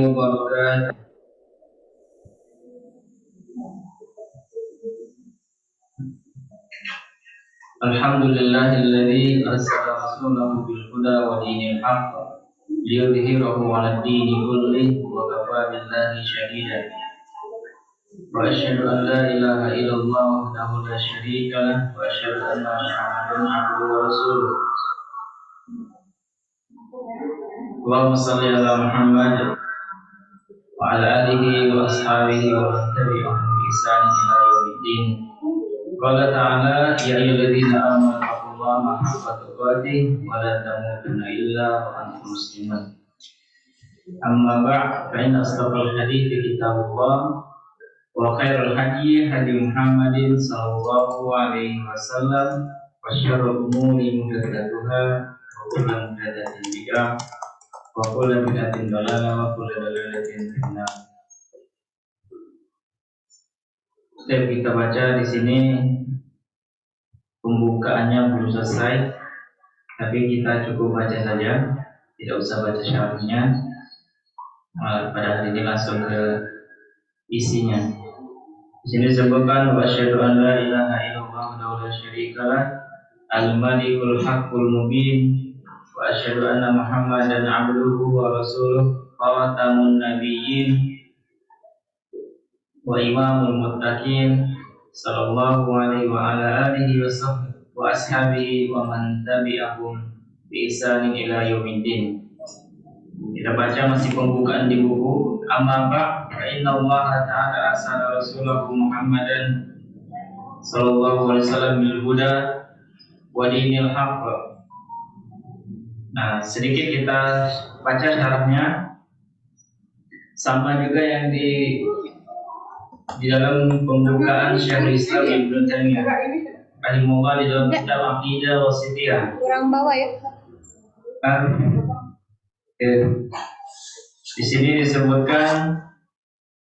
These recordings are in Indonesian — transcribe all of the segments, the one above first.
wabarakatuh. Alhamdulillahilladzi arsala rasulahu bil huda wa dinil haqq liyudhhirahu 'ala ad-dini kullihi wa kafaa billahi shahida. Wa asyhadu an la ilaha illallah wahdahu la syarika lah wa asyhadu anna Muhammadan 'abduhu wa rasuluh. Allahumma shalli 'ala Muhammad wa 'ala alihi wa ashabihi wa man tabi'ahum bi ihsan ila yaumiddin. Qala ta'ala ya ayyuhalladzina amanu taqullaha haqqa tuqatih wa la tamutunna illa wa antum muslimun. Amma ba'd, fa inna asdaqal hadithi kitabullah wa khairul hadyi hadi Muhammadin sallallahu alaihi wasallam wa syarrul umuri muhdatsatuha wa kullu muhdatsatin bid'ah wa kullu bid'atin dhalalah wa kullu dhalalatin finnar. Setiap kita baca di sini pembukaannya belum selesai, tapi kita cukup baca saja, tidak usah baca syarahnya. Pada hari ini langsung ke isinya. Di sini disebutkan wa asyhadu an la ilaha illallah wa la syarika lah al-malikul haqqul mubin wa asyhadu anna Muhammadan 'abduhu wa rasuluh khatamun nabiyyin wa imamul muttaqin sallallahu alaihi wa ala alihi wa ashabihi wa man tabi'ahum bi ihsanin ila yaumiddin. Kita baca masih pembukaan di buku. Amma ba'd, fa inna Allah ta'ala arsala rasulahu Muhammadan sallallahu alaihi wasallam bil huda wa dinil haqq. Nah, sedikit kita baca syarahnya, sama juga yang di dalam pembukaan Syekhul Islam Ibnu Taimiyah rahimahullah di dalam kitab Aqidah Wasithiyah. Kurang bawah ya. Di sini disebutkan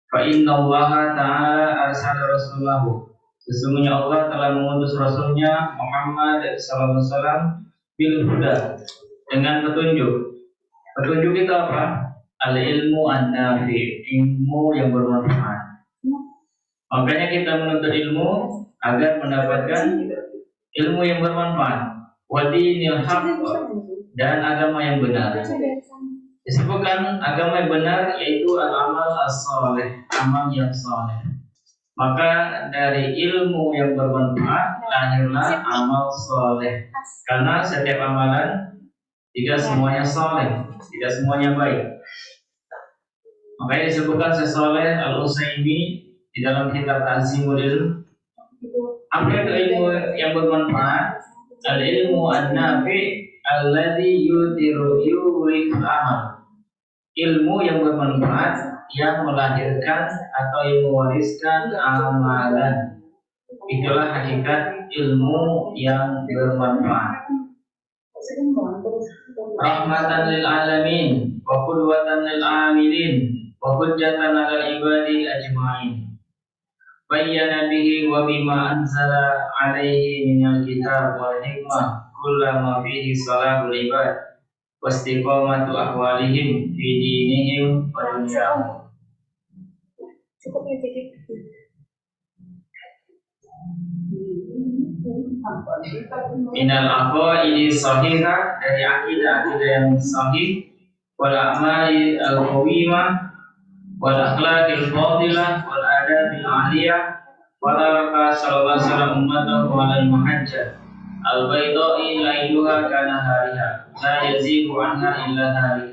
fa innallaha ta'ala arsala rasulahu. Sesungguhnya Allah telah mengutus rasulnya Muhammad sallallahu alaihi wasallam bil huda, dengan petunjuk. Petunjuk itu apa? Al ilmu an-nafi, ilmu yang bermanfaat. Makanya kita menuntut ilmu agar mendapatkan ilmu yang bermanfaat. Wa dinil haqq, dan agama yang benar. Disebutkan agama yang benar yaitu al-amal as-salih, amal yang saleh. Maka dari ilmu yang bermanfaat lahirlah amal saleh. Karena setiap amalan tidak semuanya saleh, tidak semuanya baik. Makanya disebutkan Syekh Al-Utsaimin di dalam kitab Ta'zimul Ilm, apa itu ilmu yang bermanfaat? Al-ilmu an-nafi alladhi yurithul amal. Ilmu yang bermanfaat yang melahirkan atau yang mewariskan amalan. Itulah hakikat ilmu yang bermanfaat. Rahmatan lil alamin wa qudwatan lil amilin wa hujjatan 'alal ibadi ajma'in. Bayyana bihi wa bima anzala alaihi minal kitab wal hikmah kullama fihi salahul ibad wa istiqamatu ahwalihim fi dinihim wa dunyahum. Cukup ya jadi. Minal aqaidi sahihah, dari akidah-akidah yang sahih, wal a'mali al-qawimah, wal akhlaqil fadilah, wal adabil aliyah, wal araka sallallahu alaihi wasallam ummatahu alal muhajjah al-baydai lailuha kana hariha la yazigu anha illa hari.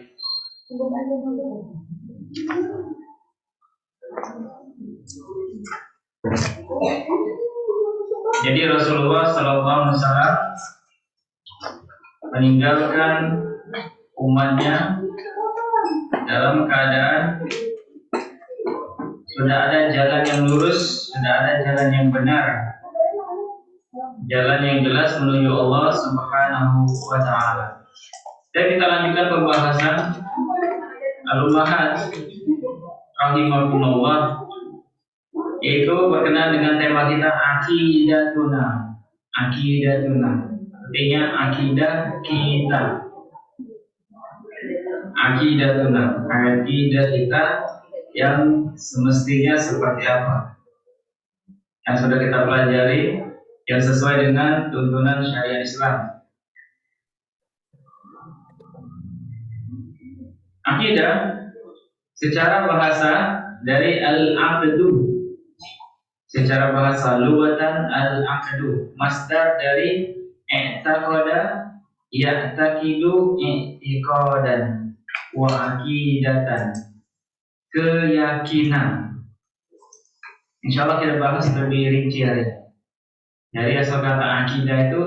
Jadi Rasulullah sallallahu alaihi wasallam meninggalkan umatnya dalam keadaan sudah ada jalan yang lurus, sudah ada jalan yang benar, jalan yang jelas menuju Allah Subhanahu wa ta'ala. Dan kita lanjutkan pembahasan al-ummahat rahimahumullah, yaitu berkenaan dengan tema kita aqidatuna. Aqidatuna artinya akidah kita. Aqidatuna, akidah kita yang semestinya seperti apa? Yang sudah kita pelajari, yang sesuai dengan tuntunan syariat Islam. Akidah secara bahasa dari al-aqdu. Secara bahasa lughatan al-aqdu, masdar dari i'taqada ya'taqidu i'tiqadan wa aqidatan, keyakinan. Insyaallah kita bahas lebih rinci hari ini. Dari asal kata akidah itu,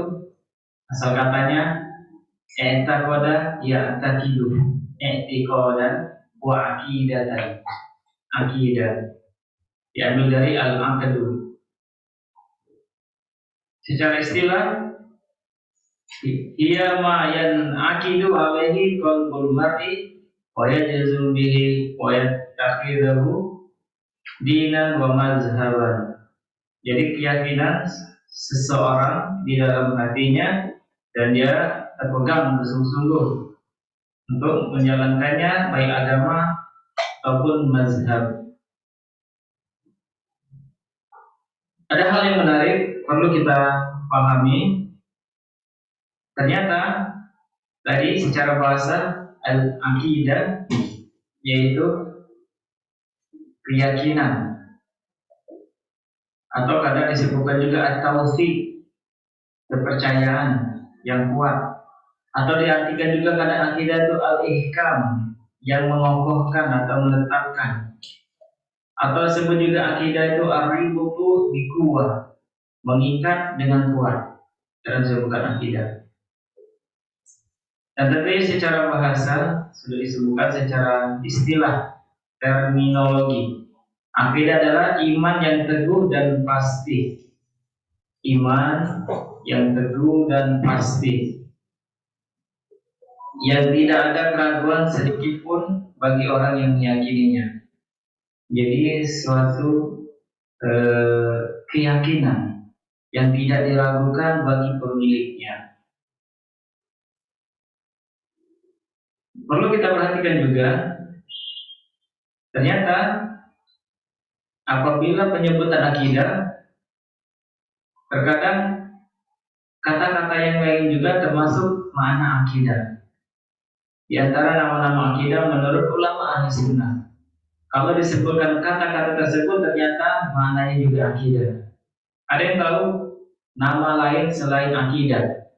asal katanya i'taqada ya'taqidu i'tiqadan wa aqidatan. Akidah diambil dari al-aqdu. Secara istilah, hiya ma yan'aqidu alaihi qalbul mar'i wa yajzum bihi wa yattakhidahu dinan wa mazhaban. Jadi keyakinan seseorang di dalam hatinya dan dia terpegang bersungguh-sungguh untuk menjalankannya, baik agama ataupun mazhab. Ada hal yang menarik perlu kita pahami. Ternyata tadi secara bahasa al-aqidah yaitu keyakinan, atau kadang disebutkan juga at-tauhid, kepercayaan yang kuat, atau diartikan juga kadang akidah itu al-ihkam, yang mengokohkan atau menetapkan, atau disebut juga akidah itu ar-ributu biquwah, mengikat dengan kuat, dan disebutkan akidah. Dan tentunya secara bahasa sudah disebutkan secara istilah terminologi. Akidah adalah iman yang teguh dan pasti. Iman yang teguh dan pasti, yang tidak ada keraguan sedikit pun bagi orang yang meyakininya. Jadi suatu keyakinan yang tidak diragukan bagi pemiliknya. Perlu kita perhatikan juga, ternyata apabila penyebutan akidah, terkadang kata-kata yang lain juga termasuk makna akidah. Di antara nama-nama akidah menurut ulama ahli sunnah, kalau disebutkan kata-kata tersebut ternyata maknanya juga akidah. Ada yang tahu nama lain selain akidah?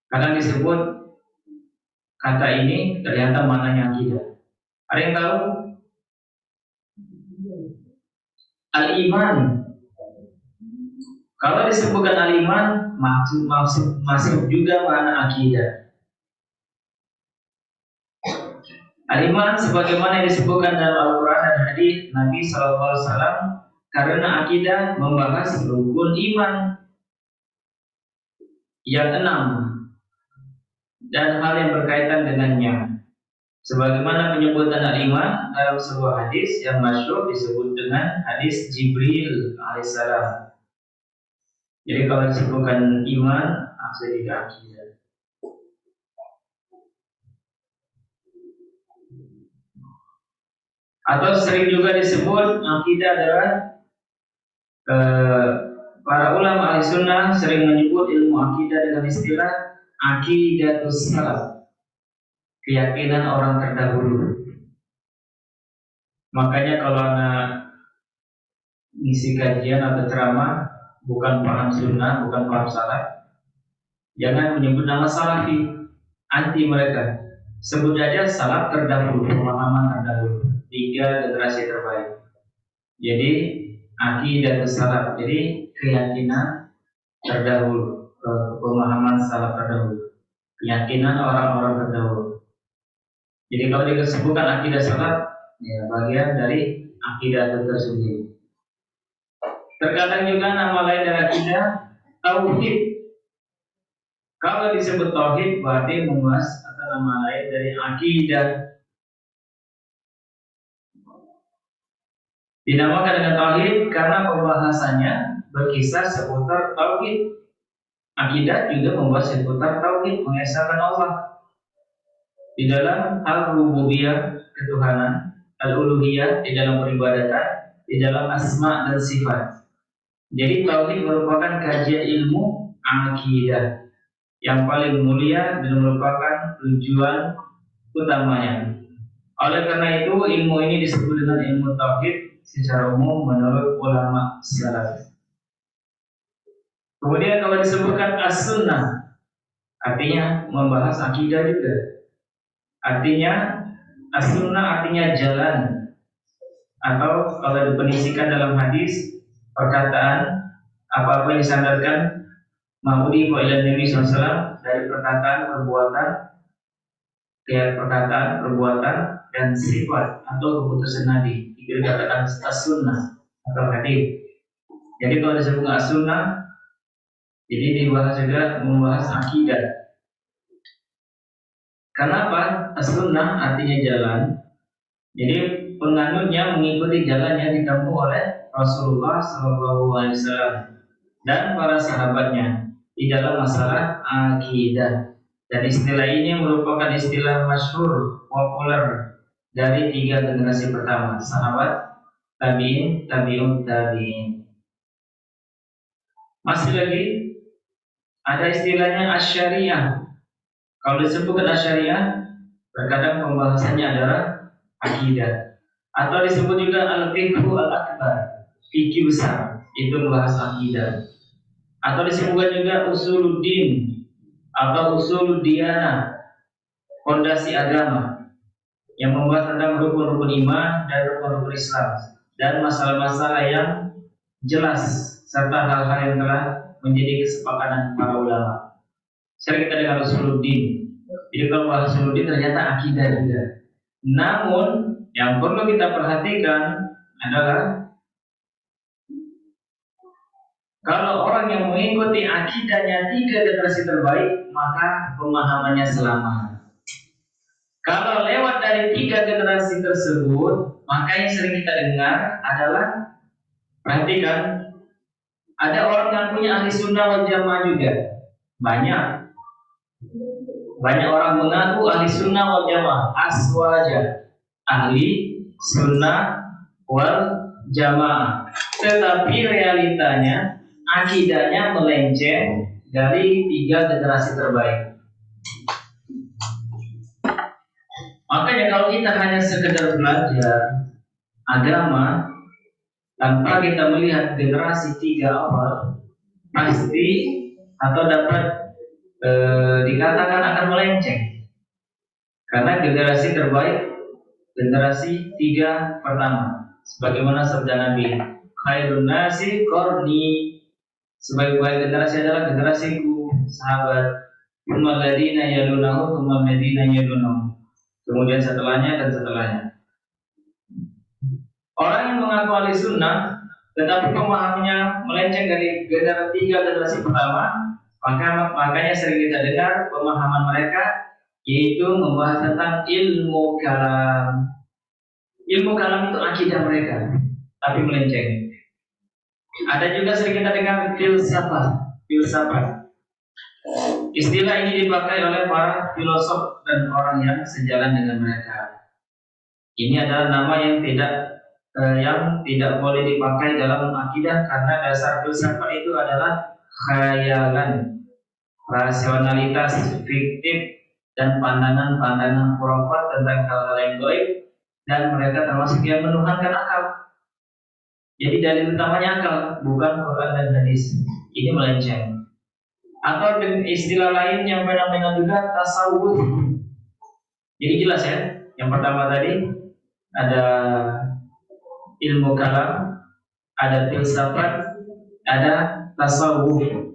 Kadang disebut kata ini ternyata maknanya akidah. Ada yang tahu? Al-iman. Kalau disebutkan al-iman, maksud juga makna akidah. Al-iman sebagaimana yang disebutkan dalam Al-Quran dan hadis Nabi SAW, karena akidah membahas rukun iman yang 6 dan hal yang berkaitan dengannya. Sebagaimana penyebutan al-iman dalam sebuah hadis yang masyhur disebut dengan hadis Jibril alaihissalam. Jadi kalau disebutkan iman, maksudnya juga akidah. Atau sering juga disebut akidah adalah para ulama ahli sunnah sering menyebut ilmu akidah dengan istilah aqidatus salaf, keyakinan orang terdahulu. Makanya kalau anak ngisi kajian atau ceramah bukan paham sunnah, bukan paham salaf, jangan menyebut nama salafi, anti mereka. Sebut aja salaf terdahulu, pemahaman terdahulu, 3 generasi terbaik. Jadi aqidatus salaf, jadi keyakinan terdahulu, pemahaman salaf terdahulu, keyakinan orang-orang terdahulu. Jadi kalau disebutkan akidah salaf, ya bagian dari akidah itu tersendiri. Terkadang juga nama lain dari akidah tauhid. Kalau disebut tauhid berarti membahas atau nama lain dari akidah. Dinamakan dengan tauhid karena pembahasannya berkisar seputar tauhid. Akidah juga membahas seputar tauhid, mengesahkan Allah. di dalam al-rububiyah ketuhanan, al-uluhiyah di dalam peribadatan, di dalam asma dan sifat. Jadi tauhid merupakan kajian ilmu akidah yang paling mulia dan merupakan tujuan utamanya. Oleh karena itu ilmu ini disebut dengan ilmu tauhid secara umum menurut ulama salaf. Kemudian kalau disebutkan as-sunnah, artinya membahas akidah juga. Artinya as-sunnah artinya jalan, atau kalau didefinisikan dalam hadis perkataan apa-apa yang disandarkan ma'udi wa ila Nabi SAW dari perkataan, perbuatan, perbuatan dan sifat atau keputusan Nabi. Itu dikatakan as-sunnah atau hadis. Jadi kalau disebut as-sunnah, jadi dibahas juga membahas akidah. Kenapa? As-sunnah artinya jalan. Jadi penganutnya mengikuti jalan yang ditempuh oleh Rasulullah SAW dan para sahabatnya di dalam masalah akidah. Dan istilah ini merupakan istilah masyhur populer dari 3 generasi pertama, sahabat, tabi'in, tabi'un tabi'in. Masih lagi ada istilahnya asyariah. Kalau disebutkan asyariah, terkadang pembahasannya adalah akidah, atau disebut juga al-fiqhu al-akbar, fikih besar, itu membahas akidah. Atau disebutkan juga usuluddin atau usuluddiyana, fondasi agama, yang membahas tentang rukun-rukun iman dan rukun-rukun Islam dan masalah-masalah yang jelas serta hal-hal yang telah menjadi kesepakatan para ulama. Sering kita dengar usuluddin. Jadi kalau bahas usuluddin ternyata akidah juga. Namun yang perlu kita perhatikan adalah kalau orang yang mengikuti akidahnya 3 generasi terbaik, maka pemahamannya selamat. Kalau lewat dari 3 generasi tersebut, maka yang sering kita dengar adalah, perhatikan, ada orang yang punya ahli sunnah wal jamaah juga. Banyak orang mengaku ahli sunnah wal jamaah, aswaja, ahli sunnah wal jamaah. Tetapi realitanya akidahnya melenceng dari 3 generasi terbaik. Makanya kalau kita hanya sekedar belajar agama tanpa kita melihat generasi 3 awal, pasti atau dapat dikatakan akan melenceng. Karena generasi terbaik generasi 3 pertama, sebagaimana sabda Nabi, khairun nasi qarni, sebaik-baik generasi adalah generasiku, sahabat, tsummal ladina yalunahu, tsummal ladina yalunahu, kemudian setelahnya dan setelahnya. Orang yang mengaku ahli sunnah tetapi pemahamannya melenceng dari generasi 3 generasi pertama, makanya sering kita dengar pemahaman mereka yaitu membahas tentang ilmu kalam. Ilmu kalam itu akidah mereka, tapi melenceng. Ada juga sering kita dengar filsafat. Istilah ini dipakai oleh para filosof dan orang yang sejalan dengan mereka. Ini adalah nama yang tidak boleh dipakai dalam akidah karena dasar filsafat itu adalah khayalan, rasionalitas fiktif dan pandangan-pandangan khurafat tentang hal-hal yang gaib, dan mereka termasuk yang menuhankan akal. Jadi dalil utamanya akal, bukan Quran dan hadis. Ini melenceng. Atau dengan istilah lain yang benar-benar juga tasawuf. Jadi jelas ya. Yang pertama tadi ada ilmu kalam, ada filsafat, ada tasawuf.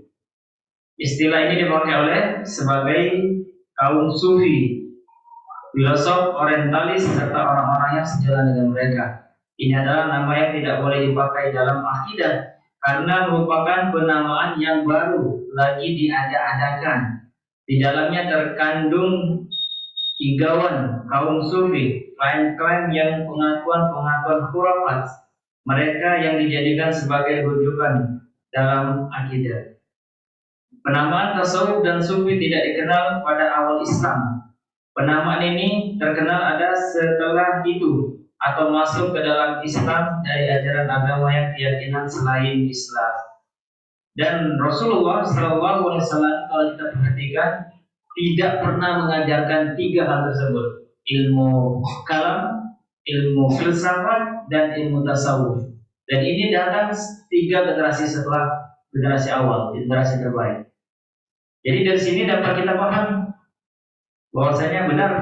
Istilah ini dipakai oleh sebagai kaum sufi, filosof orientalis serta orang-orang yang sejalan dengan mereka. Ini adalah nama yang tidak boleh dipakai dalam akidah karena merupakan penamaan yang baru lagi diada-adakan. Di dalamnya terkandung igauan kaum sufi, klaim-klaim yang pengakuan khurafat mereka yang dijadikan sebagai rujukan dalam akidah. Penamaan tasawuf dan sufi tidak dikenal pada awal Islam, Penamaan ini terkenal ada setelah itu atau masuk ke dalam Islam dari ajaran agama yang keyakinan selain Islam. Dan Rasulullah SAW kalau kita perhatikan tidak pernah mengajarkan tiga hal tersebut: ilmu kalam, ilmu filsafat, dan ilmu tasawuf. Dan ini datang tiga generasi setelah generasi awal, generasi terbaik. Jadi dari sini dapat kita paham bahwasanya benar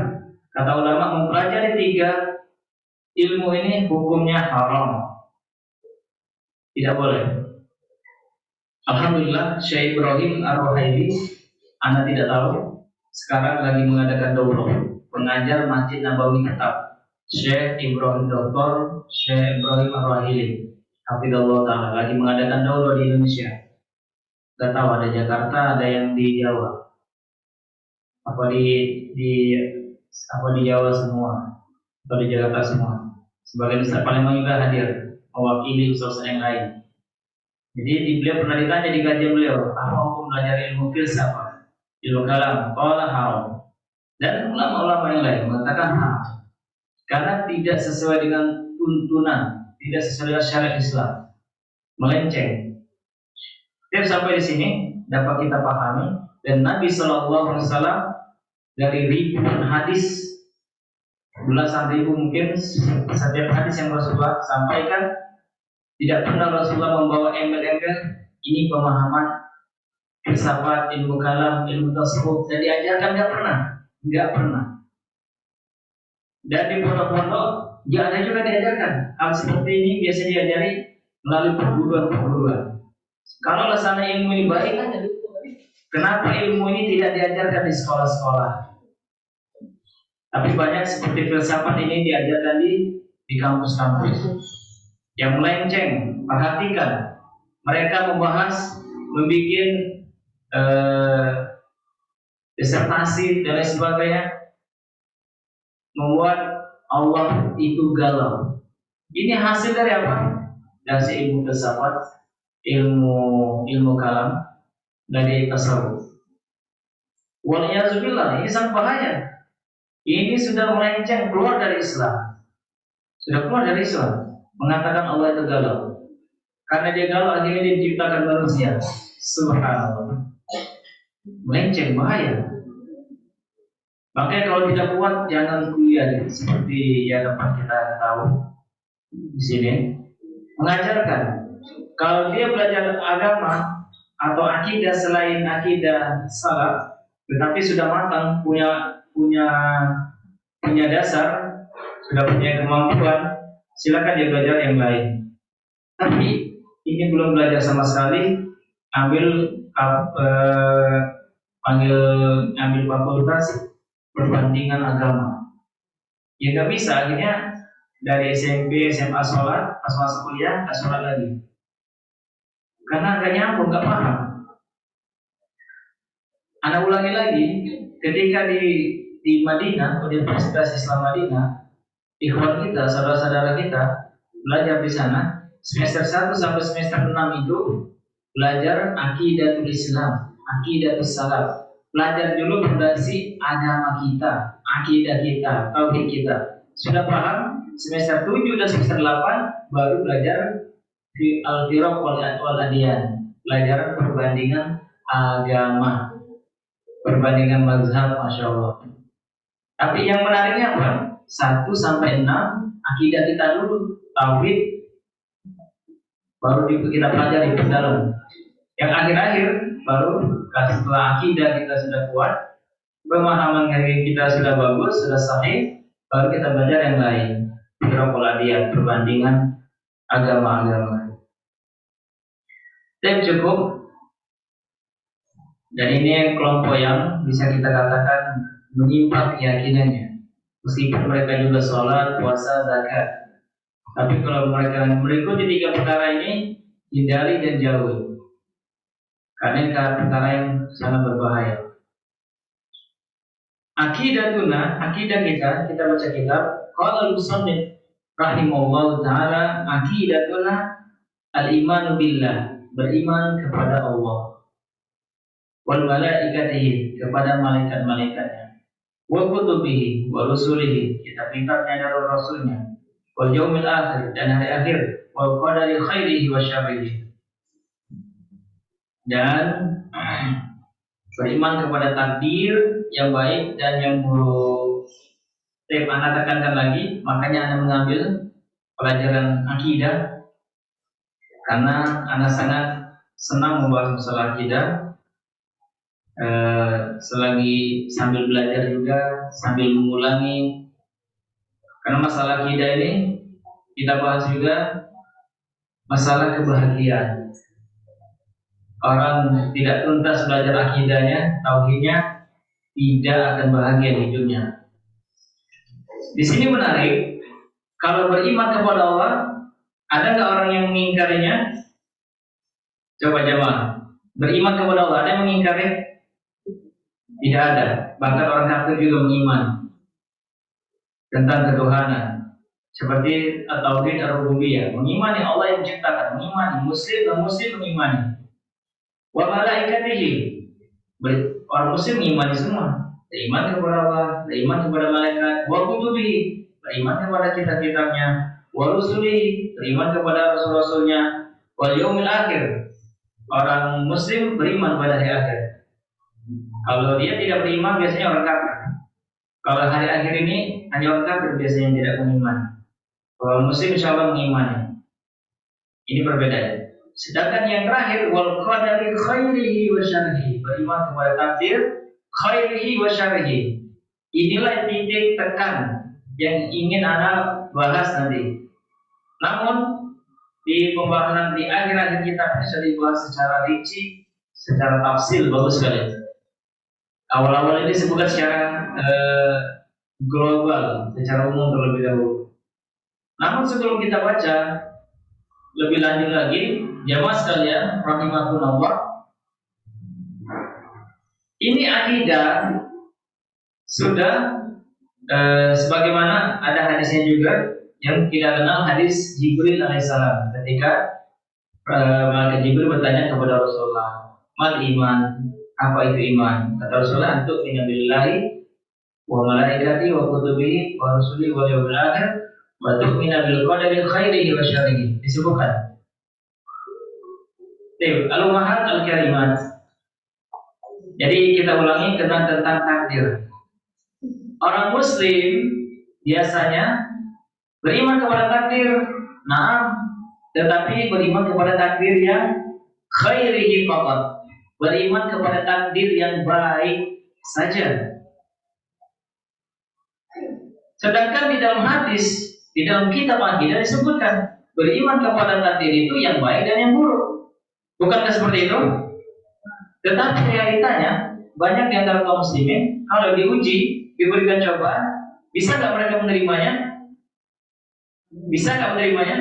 kata ulama, mempelajari tiga ilmu ini hukumnya haram, tidak boleh. Alhamdulillah Syekh Ibrahim Ar-Ruhaili, Anda tidak tahu, sekarang lagi mengadakan daurah pengajar Masjid Nabawi Kitab. Syekh Ibrahim Dr. Syekh Ibrahim Ar-Ruhaili, hafizallahu taala, lagi mengadakan daurah di Indonesia. Gak tahu, ada Jakarta, ada yang di Jawa. Apa di Jawa semua, atau di Jakarta semua. Sebagian besar Palembang juga hadir mewakili ustaz yang lain. Jadi beliau pernah ditanya di kajian beliau, apa hukum belajar ilmu filsafat, ilmu kalam? Qala haram. Dan ulama-ulama yang lain mengatakan haram, karena tidak sesuai dengan tuntunan, tidak sesuai dengan syariat Islam, melenceng. Jadi sampai di sini dapat kita pahami, dan Nabi SAW dari ribuan hadis, belasan ribu mungkin, setiap hadis yang Rasulullah sampaikan, tidak pernah Rasulullah membawa embel-embel ini pemahaman filsafat, ilmu kalam, ilmu tasawuf, dan diajarkan, nggak pernah. Dan di pondok-pondok ya ada juga diajarkan hal seperti ini, biasa diajari melalui perguruan-perguruan. Kalau sana ilmu ini baik, kenapa ilmu ini tidak diajarkan di sekolah-sekolah? Tapi banyak seperti filsafat ini diajarkan di kampus-kampus yang melenceng. Perhatikan, mereka membuat disertasi dan lain sebagainya, membuat Allah itu galau. Ini hasil dari apa? Dari ilmu filsafat, ilmu kalam, dari tasawuf. Waliyahzubillah, ini sangat bahaya. Ini sudah melenceng, keluar dari Islam. Sudah keluar dari Islam, mengatakan Allah itu galau. Karena dia galau, akhirnya dia diciptakan manusia. Subhanallah, melenceng, bahaya. Makanya kalau tidak kuat, jangan kuliah. Seperti yang dapat kita tahu di sini, mengajarkan kalau dia belajar agama atau akidah selain akidah salaf, tetapi sudah matang, punya dasar, sudah punya kemampuan, silakan dia belajar yang lain. Tapi ini belum belajar sama sekali, ambil fakultas perbandingan agama. Ya nggak bisa, akhirnya dari SMP, SMA sholat, pas masuk kuliah nggak sholat lagi, karena nggak nyambung, nggak paham. Anak ulangi lagi, ketika di Madinah, Universitas Islam Madinah, ikhwan kita, saudara-saudara kita belajar di sana, semester 1 sampai semester 6 itu belajar akidatul Islam, akidatul salaf. Belajar dulu fondasi agama kita, akidah kita, tauhid kita. Sudah paham? Semester 7 dan semester 8 baru belajar al-firaq wal adyan, belajar perbandingan agama, perbandingan mazhab, masya Allah. Tapi yang menariknya apa? 1 sampai 6 akidah kita dulu, tauhid, baru kita pelajari ke dalam. Yang akhir-akhir baru setelah akidah kita sudah kuat, pemahaman kita sudah bagus, sudah sahih, baru kita belajar yang lain, firaqul perbandingan agama-agama. Dan cukup. Dan ini kelompok yang bisa kita katakan menyimpang keyakinannya, meskipun mereka juga sholat, puasa, zakat. Tapi kalau mereka mengikuti 3 perkara ini, hindari dan jauhi, karena perkara yang sangat berbahaya. Akidah kita baca kitab. Qala al-musannif rahimahullah ta'ala, aqidatuna al-imanu billah, beriman kepada Allah, wal malaikatihi, kepada malaikat-malaikatnya, wa kutubihi wa rusulihi, kitab-kitabnya dan rasulnya, wal yaumil akhir, dan hari akhir, wal qadari khairihi wa syarrihi, dan beriman kepada takdir yang baik dan yang buruk. Anda tekankan lagi, makanya Anda mengambil pelajaran akidah karena Anda sangat senang membahas masalah akidah. Selagi sambil belajar juga, sambil mengulangi, karena masalah akidah ini kita bahas juga masalah kebahagiaan. Orang tidak tuntas belajar akidahnya, tauhidnya, tidak akan bahagia hidupnya. Di sini menarik, kalau beriman kepada Allah, ada nggak orang yang mengingkarinya? Coba jawab. Beriman kepada Allah, ada yang mengingkari? Tidak ada. Bahkan orang kafir juga mengimani tentang ketuhanan. Seperti tauhid ar-rububiyah, mengimani Allah yang menciptakan, mengimani muslim dan muslim mengimani. Wa malaikatihi, orang muslim mengimani semua. Beriman kepada Allah, beriman kepada malaikat, wa kutubihi, beriman kepada kitab-kitabnya, wa rusulihi, beriman kepada rasul-rasulnya, wal yaumil akhir. Orang muslim beriman pada hari akhir. Kalau dia tidak beriman, biasanya orang kafir. Kalau hari akhir ini hanya orang kafir biasanya yang tidak beriman. Kalau muslim insya Allah mengimani. Ini perbedaannya. Sedangkan yang terakhir, wal qadari khairihi wa syarrihi, beriman kepada takdir khairihi wa syarrihi. Inilah titik tekan yang ingin Anda bahas nanti. Namun di pembahasan di akhir-akhir kita bisa dibahas secara rinci, secara tafsil, bagus sekali. Awal-awal ini disebutkan secara global, secara umum terlebih dahulu. Namun sebelum kita baca lebih lanjut lagi, jamaah sekalian, rahimakumullah, ini akidah sudah sebagaimana ada hadisnya juga yang kita kenal, hadis Jibril alaihissalam ketika malaikat Jibril bertanya kepada Rasulullah, mal iman, apa itu iman? Kata Rasulullah, antuk minabillahi wa malaikati wa kutubihi wa rusuli wa yawmil akhir wa tu'mina bil qadari khairihi wa syarrihi. Disebutkan al-ummahat al-karimat. Jadi kita ulangi tentang takdir. Orang muslim biasanya beriman kepada takdir, tetapi beriman kepada takdir yang khairihi faqat, beriman kepada takdir yang baik saja. Sedangkan di dalam hadis, di dalam kitab akidah disebutkan beriman kepada takdir itu yang baik dan yang buruk. Bukankah seperti itu? Tetapi realitanya banyak di antara kaum muslimin kalau diuji, diberikan cobaan, bisa nggak mereka menerimanya? Bisa nggak menerimanya?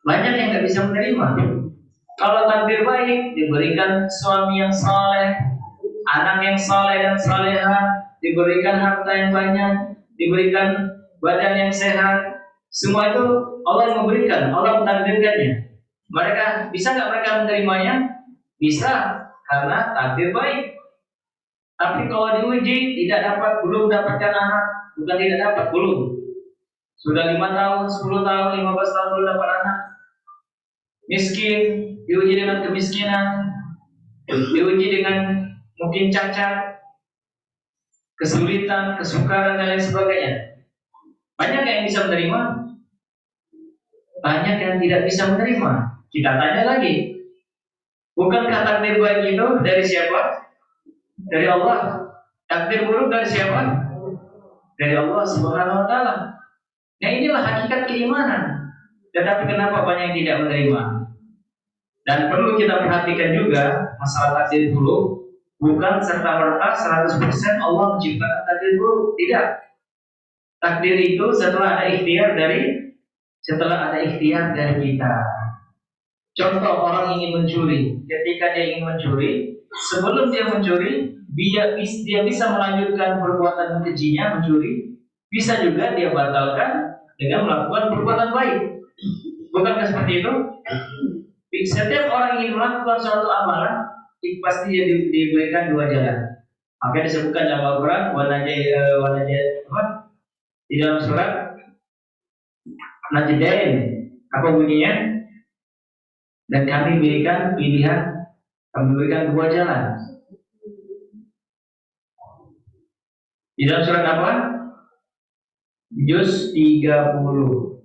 Banyak yang nggak bisa menerima. Kalau takdir baik, diberikan suami yang saleh, anak yang saleh dan salehah, diberikan harta yang banyak, diberikan badan yang sehat, semua itu Allah yang memberikan, Allah mentakdirkannya. Mereka bisa nggak mereka menerimanya? Bisa, karena takdir baik. Tapi kalau diuji tidak dapat, belum dapatkan anak, bukan tidak dapat, belum. Sudah 5 tahun, 10 tahun, 15 tahun belum dapat anak. Miskin, diuji dengan kemiskinan, diuji dengan mungkin cacat, kesulitan, kesukaran dan lain sebagainya. Banyak yang bisa menerima, banyak yang tidak bisa menerima. Kita tanya lagi, bukankah takdir baik itu dari siapa? Dari Allah. Takdir buruk dari siapa? Dari Allah Subhanahu wa Ta'ala. Nah, inilah hakikat keimanan. Tetapi kenapa banyak yang tidak menerima? Dan perlu kita perhatikan juga masalah takdir buruk, bukan serta-merta 100% Allah menciptakan takdir buruk. Tidak. Takdir itu setelah ada ikhtiar dari kita. Contoh, orang ingin mencuri. Ketika dia ingin mencuri, sebelum dia mencuri, dia bisa melanjutkan perbuatan kejinya mencuri. Bisa juga dia batalkan dengan melakukan perbuatan baik. Bukankah seperti itu? Setiap orang ingin melakukan suatu amalan, pasti dia diberikan 2 jalan. Maka disebutkan dalam Al-Quran apa? Di dalam surat Najdain apa bunyinya? Dan kami berikan pilihan, kami berikan dua jalan. Di dalam surat apa? Juz 30.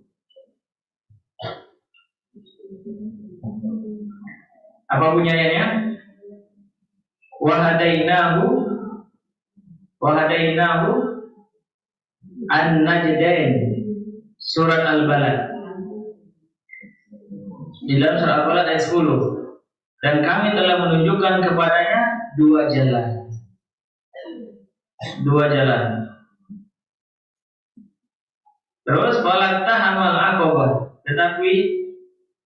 Apa bunyi ayatnya? Wahadainahu an-najdain. Surat Al-Balad. Di dalam surat Al-Balad ayat 10. Dan kami telah menunjukkan kepadanya dua jalan. Terus falakta hamal aqabah, tetapi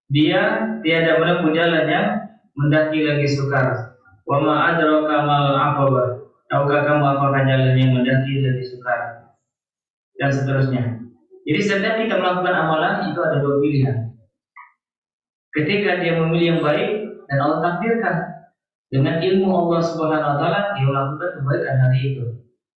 dia tiada menempuh jalan yang mendaki lagi sukar. Wa ma adraka mal aqabah, tahukah kamu apakah jalan yang mendaki lagi sukar? Dan seterusnya. Jadi setiap kita melakukan amalan itu ada dua pilihan. Ketika dia memilih yang baik dan Allah takdirkan dengan ilmu Allah Subhanahu wa taala dia melakukan kebaikan hari itu.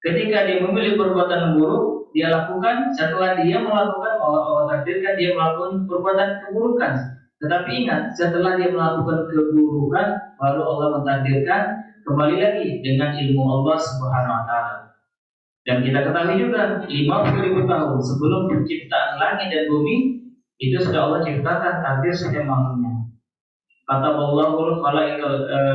Ketika dia memilih perbuatan buruk, dia lakukan setelah dia melakukan Allah takdirkan dia melakukan perbuatan keburukan. Tetapi ingat, setelah dia melakukan keburukan, baru Allah mentakdirkan kembali lagi dengan ilmu Allah Subhanahu wa taala. Dan kita ketahui juga 50.000 tahun sebelum penciptaan langit dan bumi itu sudah Allah ciptakan takdir setiap makhluknya. Kataballahul khalaik,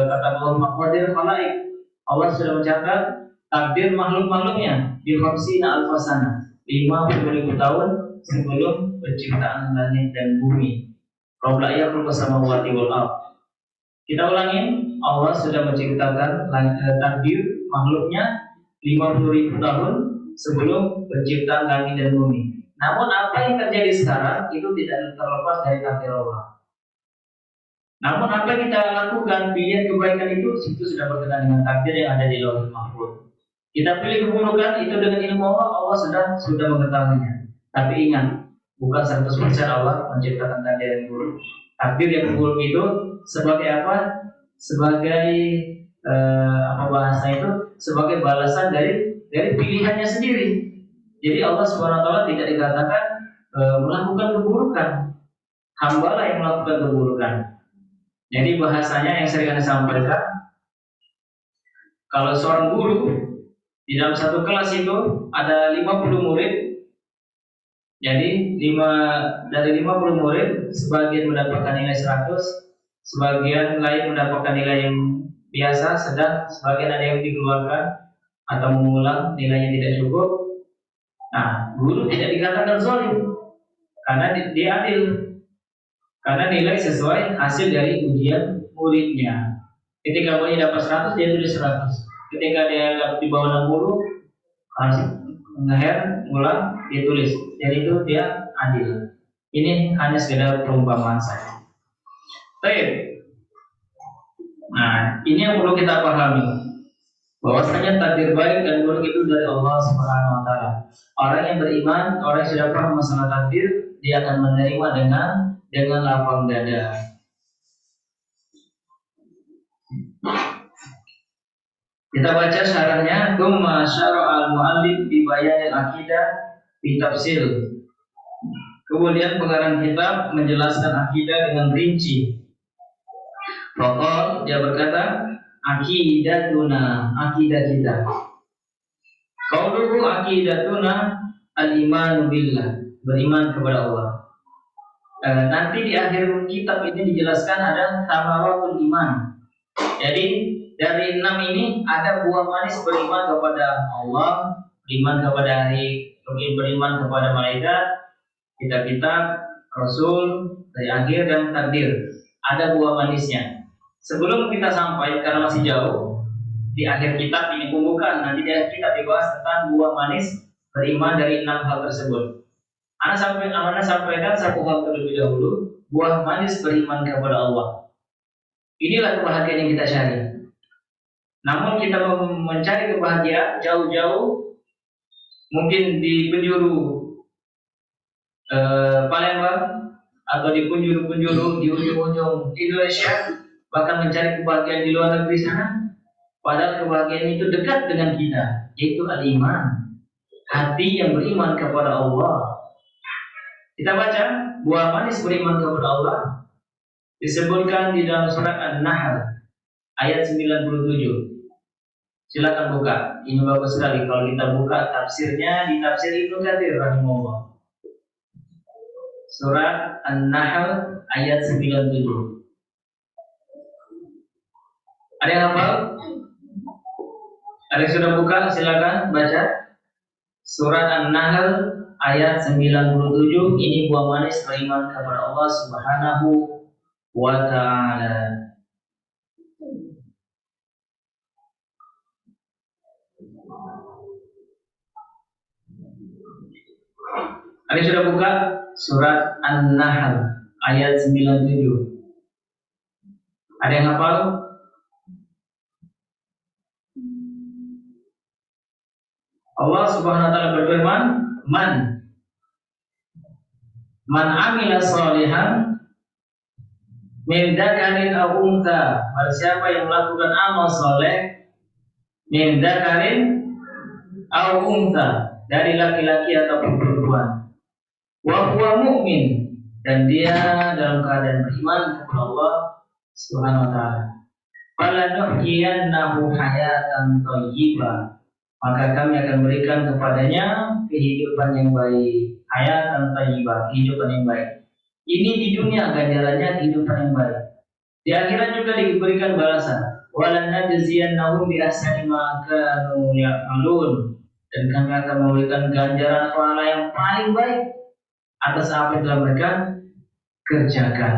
kataballahul maqadir khalaik. Allah sudah mencatat takdir makhluk-makhluknya di khamsina alfasana, 50.000 tahun sebelum penciptaan langit dan bumi. Qabla yakhluqa samawati wal ardh. Kita ulangin, Allah sudah menciptakan takdir makhluknya 50.000 tahun sebelum penciptaan langit dan bumi. Namun apa yang terjadi sekarang itu tidak terlepas dari takdir Allah. Namun apa yang kita lakukan, pilihan kebaikan itu sudah berkaitan dengan takdir yang ada di Lauhul Mahfuz. Kita pilih keburukan itu dengan ilmu Allah, Allah sudah mengetahuinya. Tapi ingat, bukan 100% Allah menciptakan takdir yang buruk. Takdir yang buruk itu sebagai apa? Sebagai apa bahasa itu? Sebagai balasan dari pilihannya sendiri. Jadi Allah SWT tidak dikatakan melakukan keburukan. Hamba lah yang melakukan keburukan. Jadi bahasanya yang sering Anda sampaikan, kalau seorang guru di dalam satu kelas itu ada 50 murid. Jadi dari 50 murid, sebagian mendapatkan nilai 100, sebagian lain mendapatkan nilai yang biasa, sedang sebagian ada yang dikeluarkan atau mengulang nilainya tidak cukup. Nah, guru tidak dikatakan zalim karena dia adil. Karena nilai sesuai hasil dari ujian muridnya. Ketika muridnya dapat 100, dia tulis 100. Ketika dia dapat di bawah 60, harus ngeher, ngulang, dia tulis. Jadi itu dia adil. Ini hanya sekedar perumpamaan saja. Baik. Nah, ini yang perlu kita pahami. Bahwasanya takdir baik dan buruk itu dari Allah Subhanahu wa taala. Orang yang beriman, orang yang sudah paham masalah takdir, dia akan menerima dengan lapang dada. Kita baca syarahnya, "Tsumma syara'a al-mu'allif bi bayan al-aqidah bi tafsil." Kemudian pengarang kitab menjelaskan akidah dengan rinci. Pokok dia berkata, "Aqidatuna, akidah kita." Qauluhu aqidatuna al-imanu billah, beriman kepada Allah. Nanti di akhir kitab ini dijelaskan ada tamaratul iman. Jadi dari 6 ini ada buah manis beriman kepada Allah, beriman kepada hari, beriman kepada malaikat, kitab-kitab, Rasul, dari akhir dan takdir. Ada buah manisnya. Sebelum kita sampai, karena masih jauh, di akhir kitab ini pembukaan, nanti di akhir kitab dibahas tentang buah manis beriman dari 6 hal tersebut. Anda sampaikan satu hal terlebih dahulu, buah manis beriman kepada Allah. Inilah kebahagiaan yang kita cari. Namun kita mencari kebahagiaan jauh-jauh, mungkin di penjuru Palembang atau di penjuru-penjuru di ujung-ujung Indonesia, bahkan mencari kebahagiaan di luar negeri sana. Padahal kebahagiaan itu dekat dengan kita, yaitu al-iman. Hati yang beriman kepada Allah. Kita baca buah manis beriman kepada Allah disebutkan di dalam surat An-Nahl ayat 97. Silakan buka. Ini bagus sekali kalau kita buka tafsirnya di tafsir Ibnu Katsir rahimahullah. Surat An-Nahl ayat 97. Ada yang hafal? Ada yang sudah buka? Silakan baca. Surat An-Nahl ayat 97. Ini buah manis beriman kepada Allah Subhanahu wa ta'ala. Ada yang sudah buka? Surat An-Nahl ayat 97. Ada yang hafal? Allah Subhanahu wa ta'ala berfirman, Man amila salihan min dzakarin aw untha. Barang siapa yang melakukan amal soleh min dzakarin aw untha, dari laki-laki ataupun perempuan, wa huwa mu'min, dan dia dalam keadaan beriman kepada Allah Subhanahu wa ta'ala, falanuhyiyannahu hayatan thayyibah, maka kami akan berikan kepadanya kehidupan yang baik. Hayatan thayyibah, kehidupan yang baik. Ini di dunia ganjarannya kehidupan yang baik. Di akhirat juga diberikan balasan. Walanajziyannahum bi ahsani ma kanu ya'malun, dan kami akan memberikan ganjaran pahala yang paling baik atas apa yang telah mereka kerjakan.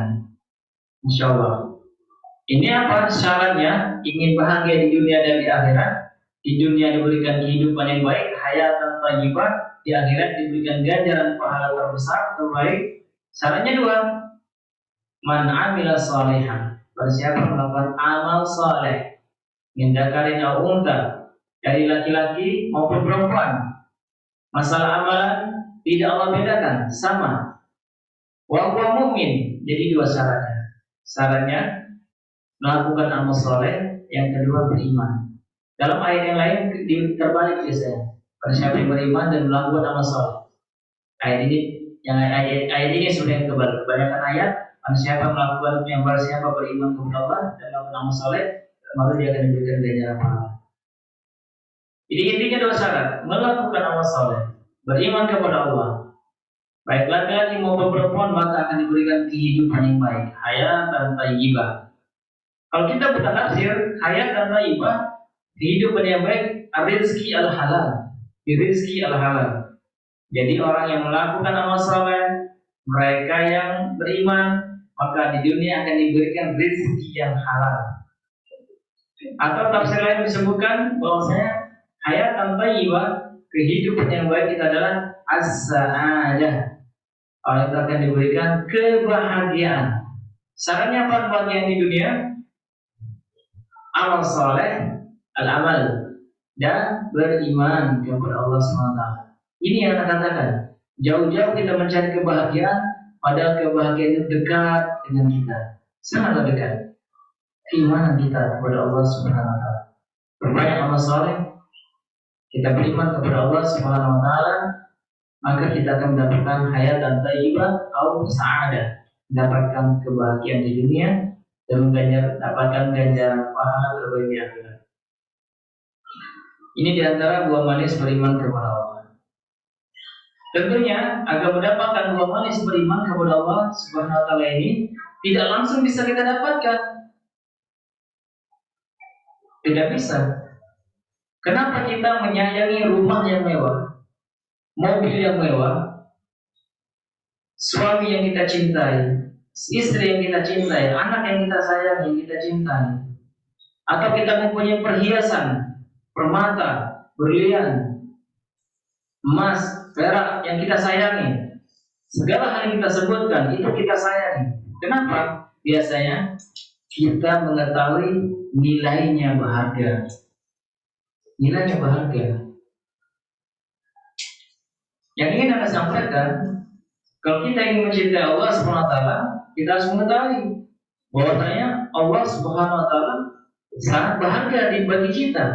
Insyaallah. Ini apa syaratnya? Ingin bahagia di dunia dan di akhirat. Di dunia diberikan kehidupan yang baik, hayatan thayyibah. Di akhirat diberikan ganjaran pahala terbesar, terbaik. Syaratnya dua. Man amila shalihan, barang siapa melakukan amal saleh, min dzakarin aw untha, dari laki-laki maupun perempuan. Masalah amalan tidak Allah bedakan, sama. Wa huwa mu'min, jadi dua syaratnya. Syaratnya melakukan amal saleh, yang kedua beriman. Dalam ayat yang lain terbalik biasanya. Barang siapa yang beriman dan melakukan amal saleh. Ayat ini sebenarnya kebanyakan ayat. Barang siapa beriman kepada Allah dan melakukan amal saleh, maka dia akan diberikan ganjaran pahala. Jadi intinya dua syarat: melakukan amal saleh, beriman kepada Allah. Baik laki-laki maupun perempuan, maka akan diberikan kehidupan yang baik, hayatan thayyibah. Kalau kita buka tafsir, hayatan thayyibah, kehidupan yang baik, rizki al-halal. Rizki al-halal. Jadi orang yang melakukan amal saleh, mereka yang beriman, maka di dunia akan diberikan rizki yang halal. Atau tafsir lain disebutkan bahwasanya hayatan thayyibah, kehidupan yang baik itu adalah as-sa'adah. Orang itu akan diberikan kebahagiaan. Syaratnya apa kebahagiaan di dunia? Amal saleh, al-amal, dan beriman kepada Allah SWT. Ini yang akan katakan, jauh-jauh kita mencari kebahagiaan, padahal kebahagiaan itu dekat dengan kita, sangat dekat. Keimanan kita kepada Allah SWT. Berbanyak amal saleh, kita beriman kepada Allah SWT, maka kita akan mendapatkan hayatan thayyibah atau sa'adah, mendapatkan kebahagiaan di dunia dan mendapatkan ganjaran pahala terbaik di akhirat. Ini diantara buah manis beriman kepada Allah. Tentunya agar mendapatkan buah manis beriman kepada Allah Subhanahu wa ta'ala ini tidak langsung bisa kita dapatkan. Tidak bisa. Kenapa kita menyayangi rumah yang mewah, mobil yang mewah, suami yang kita cintai, istri yang kita cintai, anak yang kita sayangi, yang kita cintai, atau kita mempunyai perhiasan, permata, berlian, emas, perak yang kita sayangi, segala hal yang kita sebutkan itu kita sayangi. Kenapa? Biasanya kita mengetahui nilainya berharga. Nilainya berharga. Yang ingin Anda sampaikan, kalau kita ingin mencintai Allah Subhanahu wa ta'ala, kita harus mengetahui bahwasanya Allah Subhanahu wa ta'ala sangat berharga bagi kita.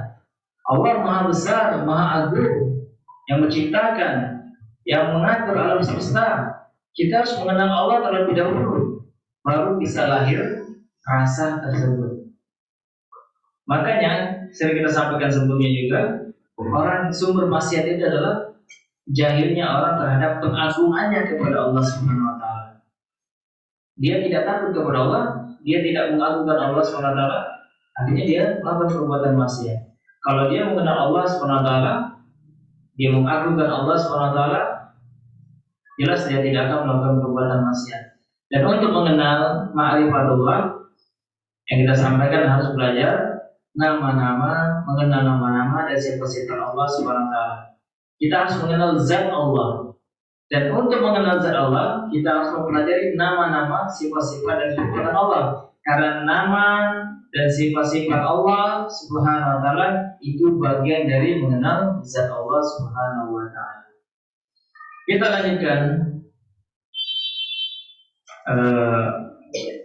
Allah Maha Besar, Maha Agung, yang menciptakan, yang mengatur alam semesta. Kita harus mengenal Allah terlebih dahulu, baru bisa lahir rasa tersebut. Makanya sering kita sampaikan sebelumnya juga, orang sumber maksiat itu adalah jahilnya orang terhadap pengagungannya kepada Allah Subhanahu wa taala. Dia tidak takut kepada Allah, dia tidak mengagungkan Allah Subhanahu wa taala, akhirnya dia melakukan perbuatan maksiat. Kalau dia mengenal Allah Subhanahu wa taala, dia mengagungkan Allah Subhanahu wa taala, jelas dia tidak akan melakukan perbuatan maksiat. Dan untuk mengenal ma'rifatullah, yang kita sampaikan harus belajar nama-nama, mengenal nama-nama dan sifat-sifat Allah Subhanahu wa taala. Kita harus mengenal zat Allah. Dan untuk mengenal zat Allah, kita harus mempelajari nama-nama, sifat-sifat dan kekuatan Allah. Karena nama dan sifat-sifat Allah Subhanahu wa taala itu bagian dari mengenal zat Allah Subhanahu wa taala. Kita lanjutkan.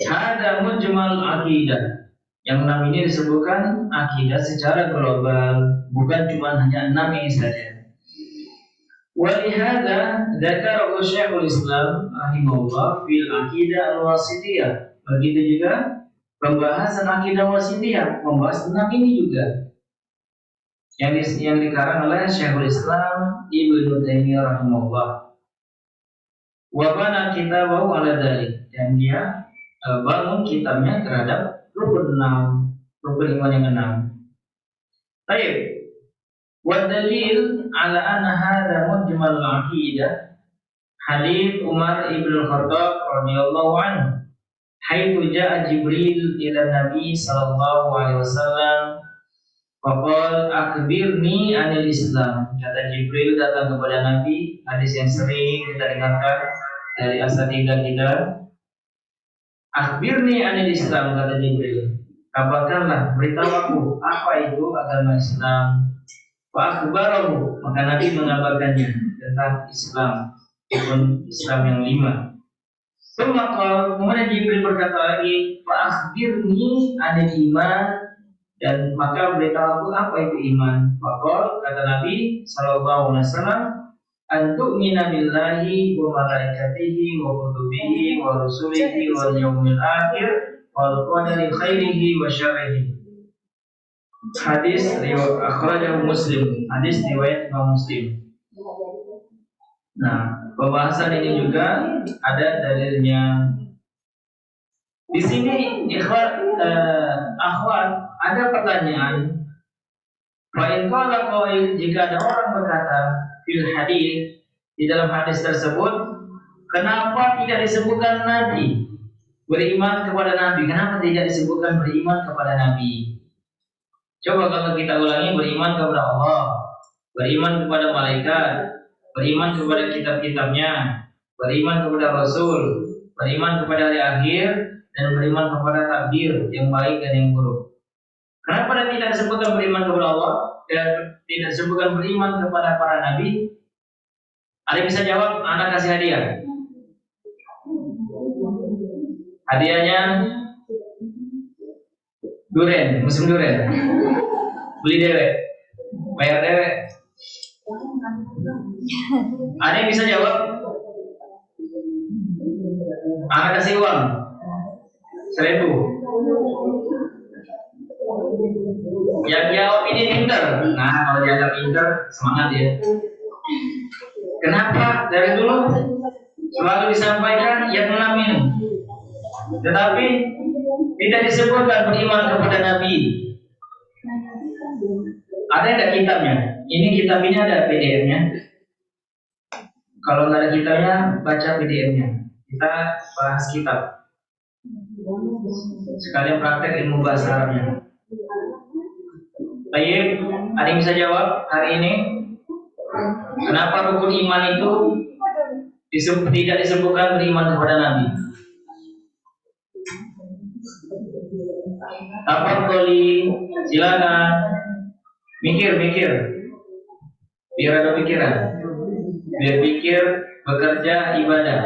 Ada mujmal akidah. Yang 6 ini disebutkan akidah secara global, bukan cuma hanya 6 ini saja. Walihada dzakarahu Syekhul Islam rahimahullah fil aqidah al-wasithiyah. Begitu juga pembahasan akidah wasithiyah, membahas 6 ini juga. Yang dikarang oleh Syekhul Islam Ibnu Taimiyah rahimahullah. Wa bana kitabahu ala dzalik, dan dia bangun kitabnya terhadap rukun iman yang 6. Baik. Wa dalil ala anna hadha mujmal al-aqidah hadits Umar ibn al-Khattab radhiyallahu anhu, haitsu jaa Jibril ila Nabi sallallahu alaihi wasallam faqala akhbirni anil Islam. Kata Jibril datang kepada Nabi, hadis yang sering kita dengarkan dari asatidzah kita. Akhbirni anil Islam, kata Jibril. Kabarkanlah, beritahu aku apa itu agama Islam. Fa akhbarahu, maka Nabi mengabarkannya tentang Islam, Islam yang 5. Kemudian Jibril berkata lagi, fa akhbirni anil iman, dan maka beritahu aku apa itu iman. Faqala, kata Nabi sallallahu alaihi wasallam, antu'mina billahi wa malaikatihi wa kutubihi wa rusulihi wal yaumil akhir wal qadari khairihi wa syarrihi. Hadis riwayat akhrajahu Muslim. Hadis riwayat Imam Muslim. Nah, pembahasan ini juga ada dalilnya. Di sini akhwat, ada pertanyaan. Fa in qala qail, jika ada orang berkata fil hadis, di dalam hadis tersebut, kenapa tidak disebutkan Nabi? Beriman kepada Nabi, kenapa tidak disebutkan beriman kepada Nabi? Coba kalau kita ulangi, beriman kepada Allah, beriman kepada malaikat, beriman kepada kitab-kitabnya, beriman kepada Rasul, beriman kepada hari akhir, dan beriman kepada takdir yang baik dan yang buruk. Kenapa tidak disebutkan beriman kepada Allah dan tidak disebutkan beriman kepada para nabi? Ada yang bisa jawab? Anak kasih hadiah. Hadiahnya duren, musim duren. Beli dewek, bayar dewek. Ada yang bisa jawab? Anak kasih uang 1.000. Yang jawab ini pinter. Nah, kalau dianggap pinter, semangat ya. Kenapa dari dulu selalu disampaikan yang 6 ini, tetapi tidak disebutkan beriman kepada Nabi? Ada nggak kitabnya? Ini kitab ini ada PDF-nya. Kalau nggak ada kitabnya, baca PDF-nya. Kita bahas kitab. Sekalian praktek ilmu bahasa Arabnya. Baik, ada yang bisa jawab hari ini? Kenapa rukun iman itu tidak disebutkan beriman kepada Nabi? Tafadholi, silakan. Mikir. Biar ada pikiran. Biar pikir, bekerja, ibadah.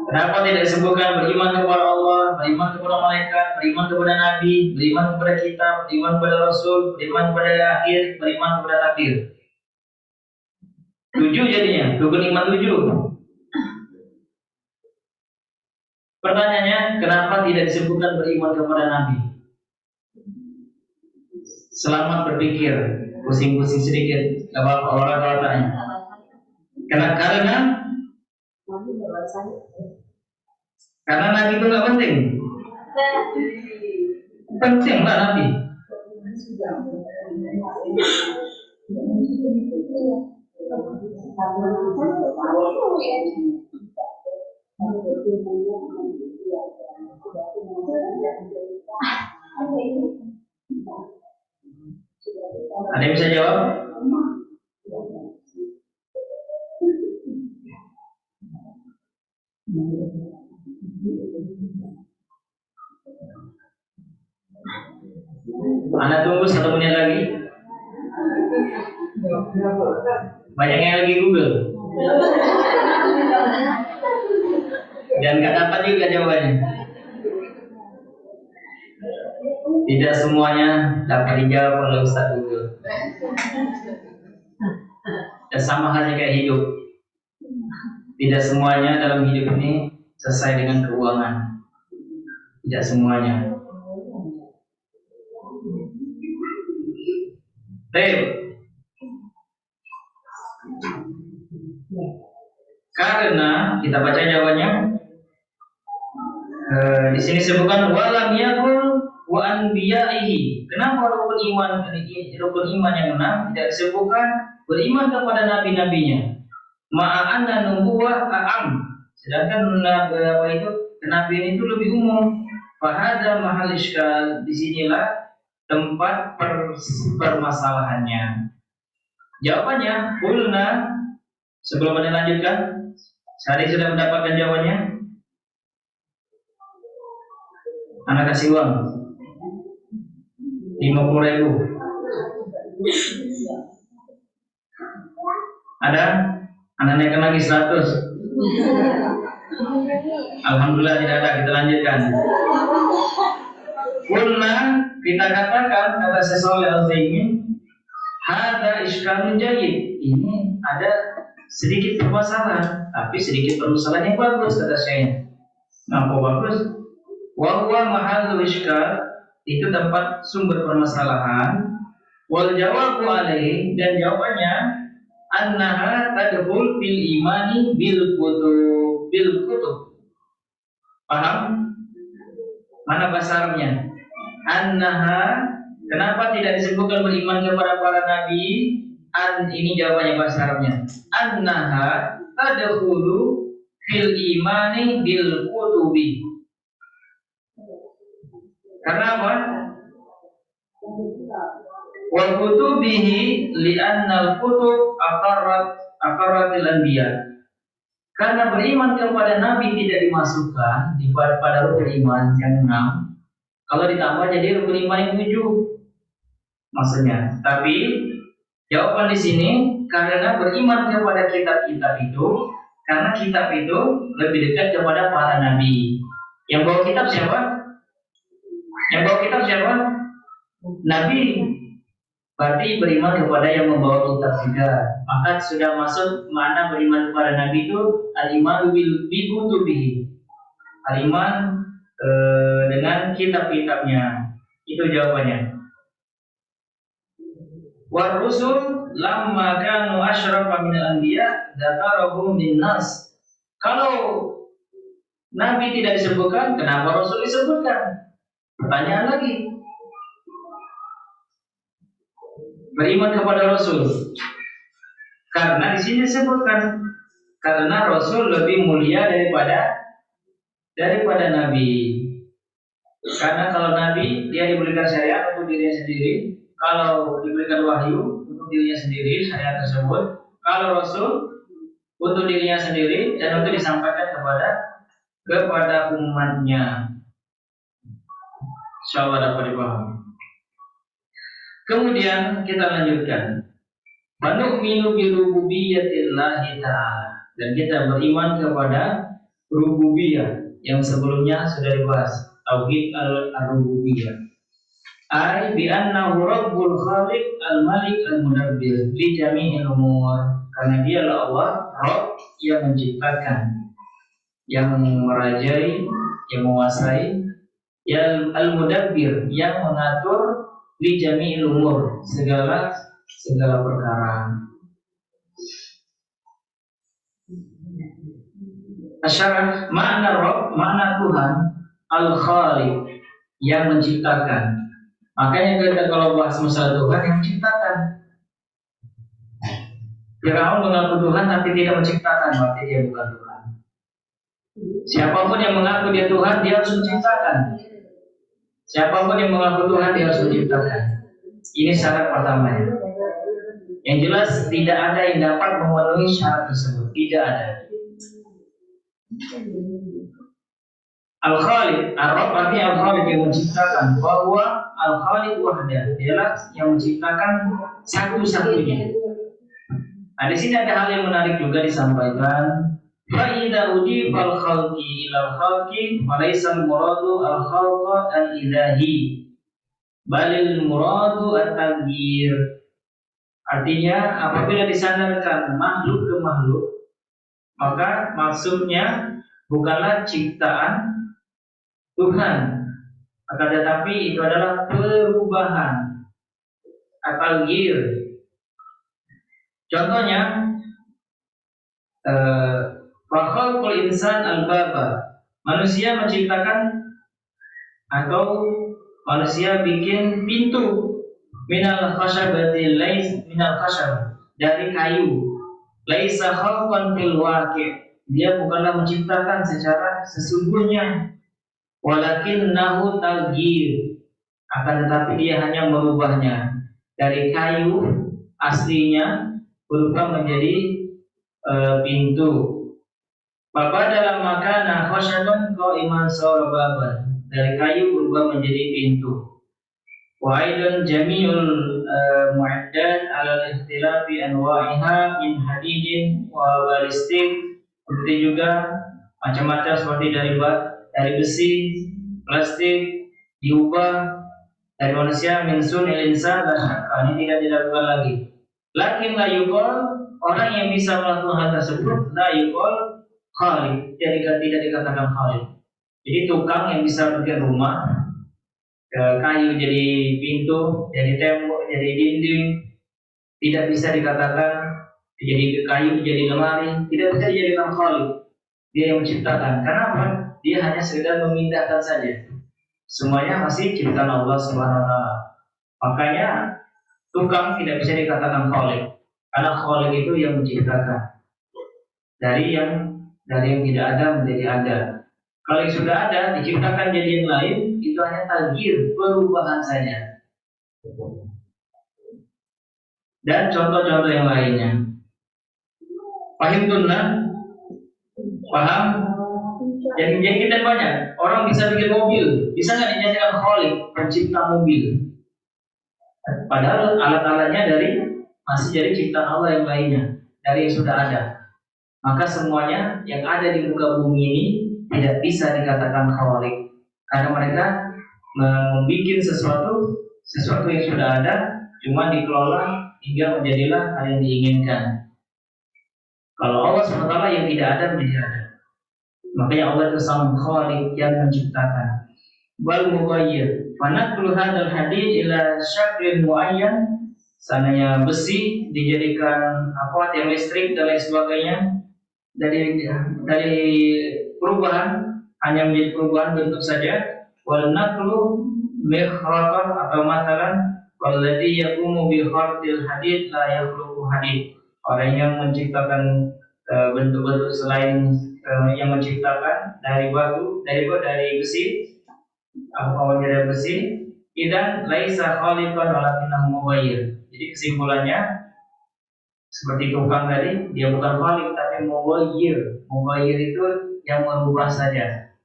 Kenapa tidak disebutkan beriman kepada Allah, beriman kepada malaikat, beriman kepada nabi, beriman kepada kitab, beriman kepada rasul, beriman kepada akhir, beriman kepada takdir? 7 jadinya, rukun iman 7. Pertanyaannya, kenapa tidak disebutkan beriman kepada nabi? Selamat berpikir, pusing-pusing sedikit, gak apa-apa olahraga otaknya. Karena nabi itu nggak penting. Penting lah nabi. Ada yang bisa jawab? Anda tunggu 1 menit lagi. Banyak yang lagi Google. Dan nggak dapat juga jawabannya. Tidak semuanya dapat dijawab oleh Ustaz Google. Dan sama halnya kayak hidup. Tidak semuanya dalam hidup ini sesuai dengan keuangan. Tidak semuanya. Karena kita baca jawabannya. Di sini sebutkan walam yakul wa anbiya'ihi. Kenapa rukun iman yang 6 tidak disebutkan beriman kepada nabi-nabinya? Ma'anna nubuwah a'am. Sedangkan kenabian itu lebih umum. Fahada mahal iskal. Disinilah tempat permasalahannya. Jawabannya, qulna. Sebelum Anda lanjutkan, Sari sudah mendapatkan jawabannya. Anda kasih uang 50.000. Ada? Anda naikkan lagi 100. Alhamdulillah tidak ada. Kita lanjutkan. Qulna, kita katakan, kata Syekh Shalih Al-Utsaimin, hada iskalun jayyid. Ini ada sedikit permasalahan, tapi sedikit permasalahan yang bagus, kata Syekh. Kenapa bagus? Wa huwa mahallul iskal, itu tempat sumber permasalahan. Wal jawabu alaihi, dan jawabannya annaha tadkhul bil imani bil kutub. Paham? Mana bahasa Arabnya? Annaha, kenapa tidak disebutkan beriman kepada para nabi? Ini jawabannya bahasa Arabnya. Annaha tadkhulu fil imani bil kutubi. Karena apa? Wa kutubihi li'annal kutub aqarratil anbiya. Karena beriman kepada nabi tidak dimasukkan pada rukun iman yang 6. Kalau ditambah jadi rukun iman yang 7 maksudnya. Tapi jawaban di sini karena beriman kepada kitab-kitab itu, karena kitab itu lebih dekat kepada para nabi. Yang bawa kitab siapa? Nabi. Berarti beriman kepada yang membawa kitab juga. Maka sudah masuk mana beriman kepada nabi itu al-iman bil kutubihi. Al-iman dengan kitab-kitabnya. Itu jawabannya. War rusul lamma kanu asyrafa minal anbiya dzakarahum linnas. Kalau nabi tidak disebutkan, kenapa rasul disebutkan? Pertanyaan lagi. Beriman kepada rasul. Karena di sini disebutkan karena rasul lebih mulia daripada nabi. Karena kalau nabi dia diberikan syariat untuk dirinya sendiri, kalau diberikan wahyu untuk dirinya sendiri syariat tersebut, kalau rasul untuk dirinya sendiri dan untuk disampaikan kepada umatnya. Insyaallah dapat dipahami. Kemudian kita lanjutkan. Manu'minu bi rububiyyatillahi ta'ala, dan kita beriman kepada rububiyah yang sebelumnya sudah dibahas, tauhid al-rububiyah. Ai bi annahu rabbul khaliq al-malik al-mudabbir li jami'il umur. Karena dialah Allah, Rabb yang menciptakan, yang merajai, yang menguasai, yang al-mudabbir yang mengatur li jami'il umur, segala perkara. Asyarah makna Rabb, makna Tuhan, al-khaliq yang menciptakan. Makanya kita kalau bahas masalah Tuhan yang menciptakan. Firaun mengaku Tuhan tapi tidak menciptakan, berarti dia bukan Tuhan. Siapapun yang mengaku dia Tuhan, dia harus menciptakan. Siapapun yang mengaku Tuhan, dia harus menciptakan. Ini syarat pertamanya. Yang jelas tidak ada yang dapat memenuhi syarat tersebut. Tidak ada. Al-Khaliq, Ar-Rabb artinya Al-Khaliq yang menciptakan. Bahwa Al-Khaliq wahdah, dialah yang menciptakan satu-satunya. Nah, di sini ada hal yang menarik juga disampaikan. Fa idza udifa al-khalqi ila al-khalqi wa laysa al-muradu al-khalqa al-ilahi balil muradu at-taghyir. Artinya apabila disandarkan makhluk ke makhluk, maka maksudnya bukanlah ciptaan Tuhan, akan tetapi itu adalah perubahan atau gir. Contohnya, khalqul insan al-baba, manusia menciptakan atau manusia bikin pintu minal khashabati minal khashab, dari kayu. Laisa khalqan fil waqi', dia bukanlah menciptakan secara sesungguhnya. Walakinnahu taghyir, akan tetapi dia hanya merubahnya dari kayu aslinya berubah menjadi pintu. Bapak dalam makana khashaban qa'iman sawababan, dari kayu berubah menjadi pintu. Wa aidan jami'ul mu'addat 'ala al-ikhtilafi anwa'iha min hadidin wa balistik. Begitu juga macam-macam seperti dari besi, plastik, diubah dari manusia min sunil insan, ini tidak dilakukan lagi. Lakin la yuqal, orang yang bisa melakukan hal tersebut la yuqal khaliq, tidak dikatakan khaliq. Jadi tukang yang bisa bikin rumah, kayu jadi pintu, jadi tembok, jadi dinding, tidak bisa dikatakan jadi kayu jadi lemari, tidak bisa dijadikan khaliq. Dia yang menciptakan. Kenapa? Dia hanya sekedar memindahkan saja. Semuanya masih ciptaan Allah Subhanahu wa taala. Makanya tukang tidak bisa dikatakan khaliq, karena khaliq itu yang menciptakan. Dari yang tidak ada menjadi ada. Kalau yang sudah ada diciptakan jadi yang lain, itu hanya taghyir, perubahan saja. Dan contoh-contoh yang lainnya. Paham tunna? Paham? Jadi kita banyak. Orang bisa bikin mobil, bisa nggak dijadikan khaliq, pencipta mobil? Padahal alat-alatnya masih dari ciptaan Allah yang lainnya, dari yang sudah ada. Maka semuanya yang ada di muka bumi ini tidak bisa dikatakan khaliq, karena mereka membuat sesuatu yang sudah ada, cuma dikelola hingga menjadilah hal yang diinginkan. Kalau Allah SWT yang tidak ada menjadi ada. Makanya Allah itu sang khaliq yang menciptakan. Wal mughayyir. Fanaqlu hadzal hadid ila syaklin muayyan. Sananya besi dijadikan tiang listrik dan lain sebagainya. Dari perubahan hanya menjadi perubahan bentuk saja. Wal naqlu mikhraqan atau matalan walladhi yaqumu bi kharqil hadid la yakhluqu hadid. Orang yang menciptakan bentuk-bentuk selain yang menciptakan dari batu, dari besi, awalnya dari besi, idan laisa khaliqan walakinnahu mughayyir. Jadi kesimpulannya seperti tukang tadi, dia bukan khaliq tapi mughayyir. Mughayyir itu yang merubah saja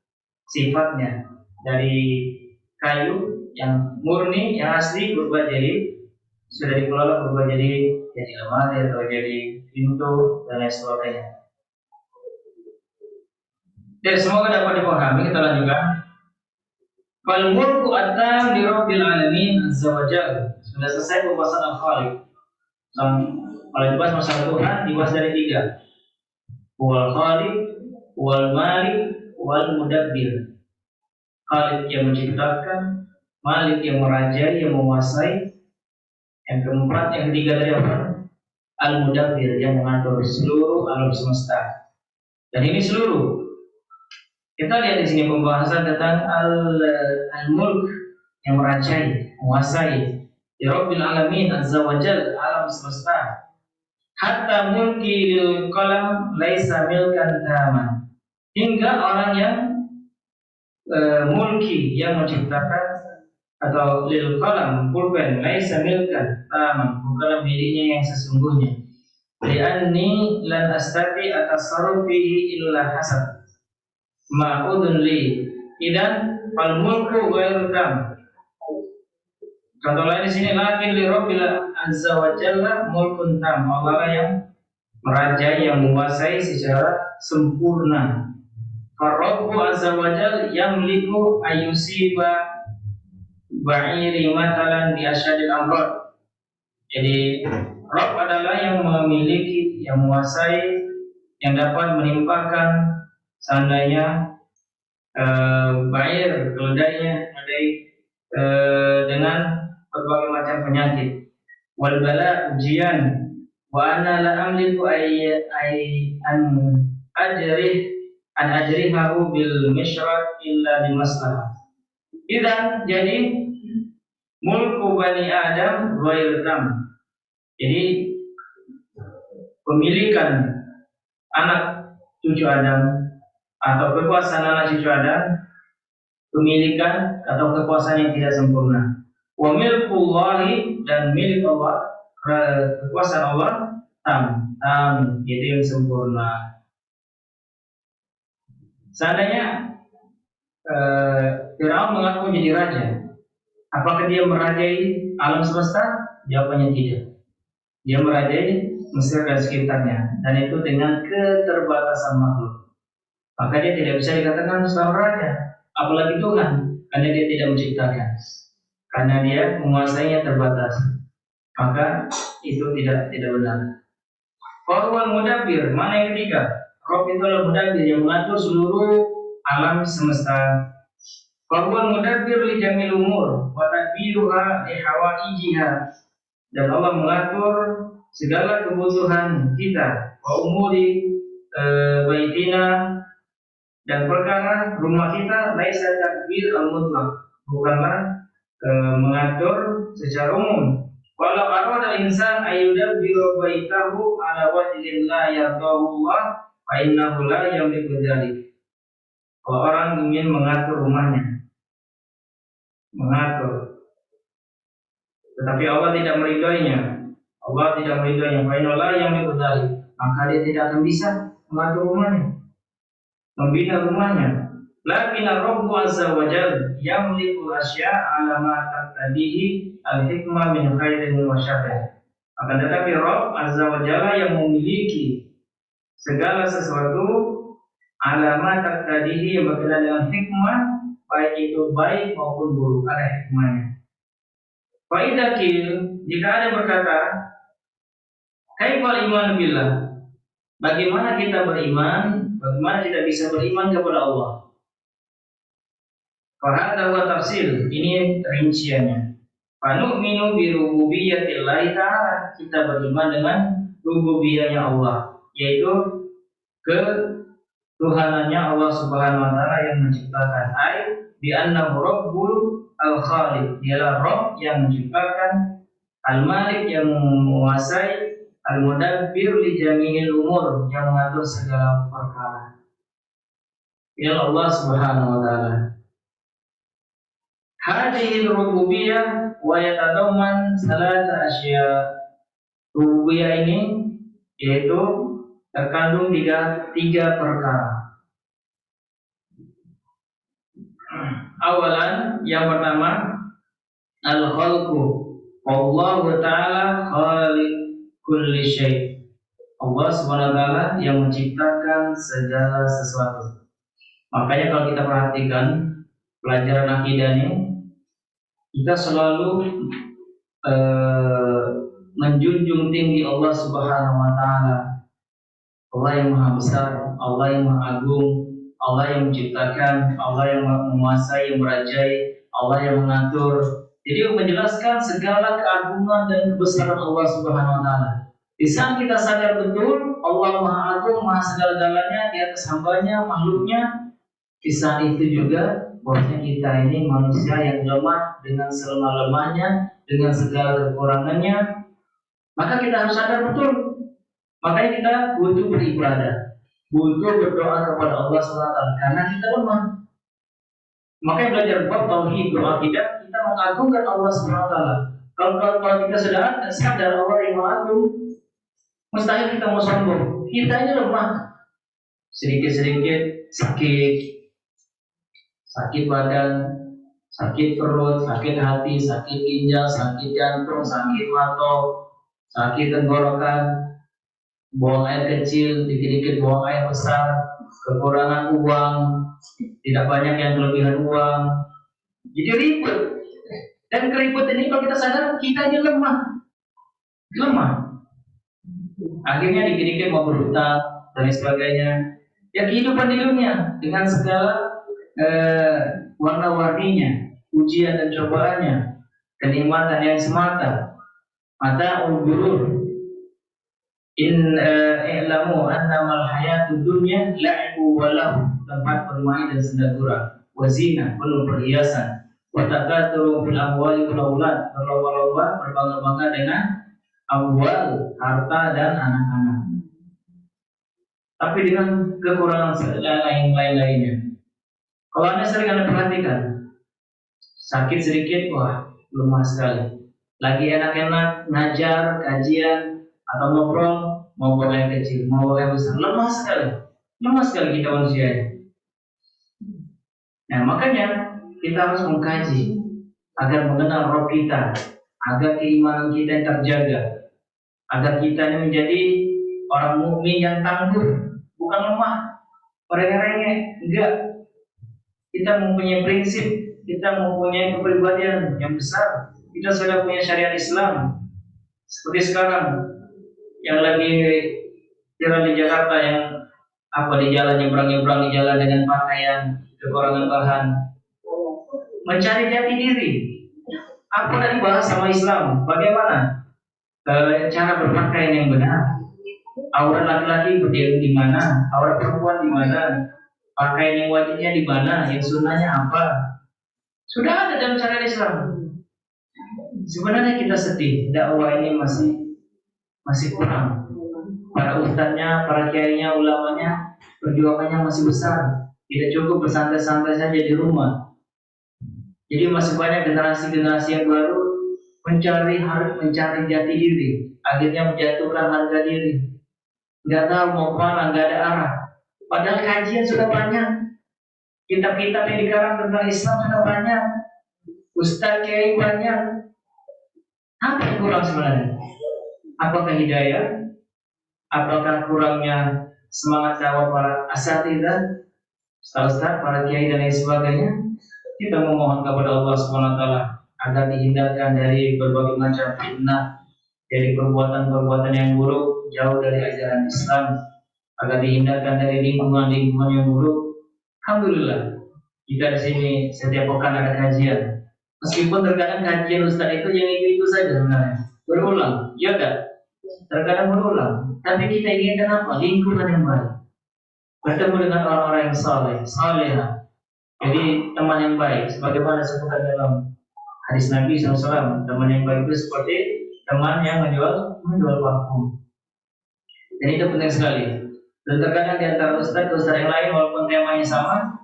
sifatnya dari kayu yang murni, yang asli berubah jadi sudah dikelola berubah jadi lemari atau jadi pintu dan lain sebagainya. Dan semoga dapat dipahami. Kita lanjutkan. Fal mulku atam li rabbil alamin azza wa jalla. Sudah selesai pembahasan al-khaliq. Kalau dibahas masalah Tuhan dibahas dari tiga. Wal khaliq, wal malik, wal mudabbir. Khaliq yang menciptakan, Malik yang merajai, yang menguasai. Yang keempat, yang ketiga dari apa? Al-Mudabbir yang mengatur seluruh alam semesta. Dan ini seluruh. Kita lihat di sini pembahasan tentang al-mulk yang merajai, menguasai. Ya Rabbil Alamin Azza wa Jal, alam semesta. Hatta mulki lil qalam laisa milkan taman. Hingga orang yang mulki yang menciptakan atau lil qalam pulpen laisa milkan taman, bukanlah miliknya yang sesungguhnya. Li'anni lan astati atasarruf fihi illa hasab ma'udun li idan fal mulku ghairu tam. Contoh lain di sini, lakin li rabbil azza wa jalla mulkun tam. Allah yang merajai, yang menguasai secara sempurna. Rabbu azza wa jalla yamliku ayusiba ba'iri matalan di asyadil amrod. Jadi Rabb adalah yang memiliki, yang menguasai, yang dapat menimpakan seandainya ba'ir, keledainya dengan berbagai macam penyakit. Wal bala, ujian. Wa ana la amliku an ajrihahu bil mishrat illa limaslahah. Idan, jadi mulku bani Adam ghair tam. Jadi pemilikan anak cucu Adam atau kekuasaan anak cucu Adam, pemilikan atau kekuasaan yang tidak sempurna. Wa milkullahi, dan milik Allah, kekuasaan Allah tam, itu yang sempurna. Seandainya Firaun mengaku menjadi raja, apakah dia merajai alam semesta? Jawabannya tidak. Dia merajai Mesir dan sekitarnya, dan itu dengan keterbatasan makhluk. Maka dia tidak bisa dikatakan seorang raja, apalagi Tuhan, karena dia tidak menciptakan, karena dia menguasainya terbatas. Maka itu tidak benar. Fahuwal mudabbir, mana yang ketiga? Rabb itu adalah mudabbir yang mengatur seluruh alam semesta. Fahuwal mudabbir li jamil umur wa tadbiruha li hawaijiha. Dan Allah mengatur segala kebutuhan kita, wa umuri baitina, dan perkara rumah kita, laisa tadbir al-mutlaq, bukanlah mengatur secara umum. Walau arada insan ayyudabbiru baitahu ala wajhin la yardahu Allah fa innahu la yamliku dzalik. Kalau orang ingin mengatur rumahnya, tetapi Allah tidak meridhoinya, fa innahu la yamliku dzalik, maka dia tidak akan bisa mengatur rumahnya, membina rumahnya. Lakin Rabbu azza wa jalla yamliku asya' ala ma taqtadihi al-hikmah min khairin wa syarrin. Akan tetapi Rabb azza wa jalla yang memiliki segala sesuatu ala ma taqtadihi, yang berkenaan dengan hikmah, baik itu baik maupun buruk, ada hikmahnya. Fa idza qil, jika ada yang berkata, kaifal iman billah? Bagaimana kita beriman? Bagaimana kita bisa beriman kepada Allah? Fahadha wa tafsir, ini rinciannya. Fanu'minu bi rububiyyatillahi ta'ala, kita beriman dengan rububiyahnya Allah, yaitu ketuhanannya Allah Subhanahu wa taala yang menciptakan. Ai bi annahu rabbul al-khaliq, dialah Rabb yang menciptakan, al-malik yang menguasai, al-mudabbir li jami'il umur, yang mengatur segala perkara. Ya Allah Subhanahu wa taala. Hadhihi rububiyah wa yatadamman salasa asya. Rububiyah ini yaitu terkandung tiga perkara. Awalan, yang pertama, al-khalqu. Allah Ta'ala khaliq kulli syai'. Allah Subhanahu wa taala yang menciptakan segala sesuatu. Makanya kalau kita perhatikan pelajaran akidah ini, kita selalu menjunjung tinggi Allah Subhanahu wa taala. Allah yang Maha Besar, Allah yang Maha Agung, Allah yang menciptakan, Allah yang menguasai, yang merajai, Allah yang mengatur. Jadi menjelaskan segala keagungan dan kebesaran Allah Subhanahu wa taala. Di saat kita sadar betul Allah Maha Agung, Maha segala-galanya di atas hambanya, makhluknya, di saat itu juga bahwasanya kita ini manusia yang lemah dengan selemah-lemahnya, dengan segala kekurangannya, maka kita harus sadar betul. Makanya kita butuh beribadah, butuh berdoa kepada Allah SWT karena kita lemah. Makanya belajar bab tauhid, akidah, kita mengagungkan Allah SWT. Kalau kita sudah sadar Allah yang Maha Agung, mustahil kita mau sombong. Kita ini lemah, sedikit-sedikit sakit badan, sakit perut, sakit hati, sakit ginjal, sakit jantung, sakit mata, sakit tenggorokan, buang air kecil, dikit-dikit buang air besar, kekurangan uang, tidak banyak yang kelebihan uang, jadi ribet. Dan keribut ini kalau kita sadar kita ini lemah. Akhirnya dikit-dikit mau berhutang dan sebagainya. Ya kehidupan di dunia dengan segala warna-warninya, ujian dan cobaannya, kenikmatan yang semata, mata ulburur. I'lamu annamal hayatud dunya la'ibu wa lahu, tempat bermain dan senda gurau, wazina, penuh perhiasan, wa takatsuru fil amwali wal aulad, berlomba-lomba berbangga-bangga dengan amwal, harta dan anak-anak. Tapi dengan kekurangan lain-lainnya. Kalau Anda sering Anda perhatikan, sakit sedikit, wah lemah sekali. Lagi enak-enak ngajar, kajian, atau ngobrol, mau buang air kecil, mau buang air besar, lemah sekali kita manusia. Nah makanya kita harus mengkaji agar mengenal roh kita, agar keimanan kita terjaga, agar kita ini menjadi orang mukmin yang tangguh, bukan lemah, merengek-rengek, enggak. Kita mempunyai prinsip, kita mempunyai kepribadian yang besar. Kita sudah punya syariat Islam. Seperti sekarang yang lagi jalan di Jakarta, yang di jalan nyebrang di jalan dengan pakaian kekurangan bahan, mencari jati diri. Apa yang dibahas sama Islam? Bagaimana cara berpakaian yang benar? Aurat laki-laki berdiri di mana? Aurat perempuan di mana? Pakaian yang wajibnya di mana? Yang sunnahnya apa? Sudah ada dalam syariat Islam. Sebenarnya kita sedih, dakwah ini masih kurang. Para ustadznya, para kiainya, ulamanya, perjuangannya masih besar. Tidak cukup bersantai-santai saja di rumah. Jadi masih banyak generasi-generasi yang baru harus mencari jati diri, akhirnya menjatuhkan harga diri. Nggak tahu mau kemana, nggak ada arah. Padahal kajian sudah banyak, kitab-kitab yang dikarang tentang Islam sudah banyak, ustadz kiai banyak. Apa yang kurang sebenarnya? Apakah hidayah? Apakah kurangnya semangat dakwah para asatidzah, ustaz, para kiai dan lain sebagainya? Kita memohon kepada Allah SWT agar dihindarkan dari berbagai macam fitnah, dari perbuatan-perbuatan yang buruk, jauh dari ajaran Islam, agar dihindarkan dari lingkungan-lingkungan yang buruk. Alhamdulillah, kita di sini setiap pekan ada kajian. Meskipun terkadang kajian Ustaz itu yang itu saja sebenarnya, berulang, ya kan? Terkadang berulang. Tapi kita inginkan apa? Lingkungan yang baik. Bertemu dengan orang-orang yang saleh. Jadi teman yang baik, sebagaimana disebutkan dalam hadis Nabi SAW, teman yang baik itu seperti teman yang menjual parfum. Dan itu penting sekali. Dan terkadang di antara ustaz yang lain, walaupun temanya sama,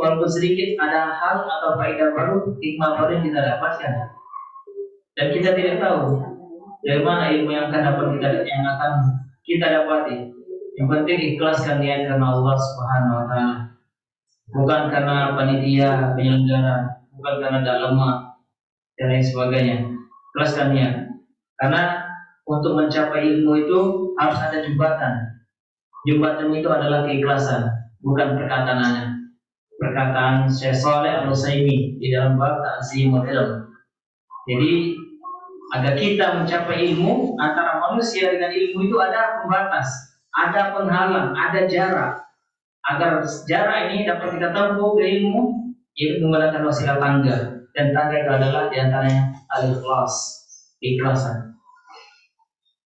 walaupun sedikit ada hal atau faedah baru, hikmah baru yang kita dapatkan. Dan kita tidak tahu dari mana ilmu yang akan kita dapati. Yang penting ikhlaskan niat karena Allah Subhanahu wa taala. Bukan karena panitia, penyelenggara, bukan karena tidak lemah dan lain sebagainya. Ikhlaskan niat. Karena untuk mencapai ilmu itu harus ada jembatan. Jembatan itu adalah keikhlasan, bukan perkataannya. perkataan Syekh Shalih Al-Utsaimin di dalam bab ta'zimul ilm. Jadi agar kita mencapai ilmu, antara manusia dengan ilmu itu ada pembatas, ada penghalang, ada jarak. Agar jarak ini dapat kita tempuh ke ilmu, yaitu menggunakan wasilah tangga. Dan tangga itu adalah diantaranya al-ikhlas, keikhlasan.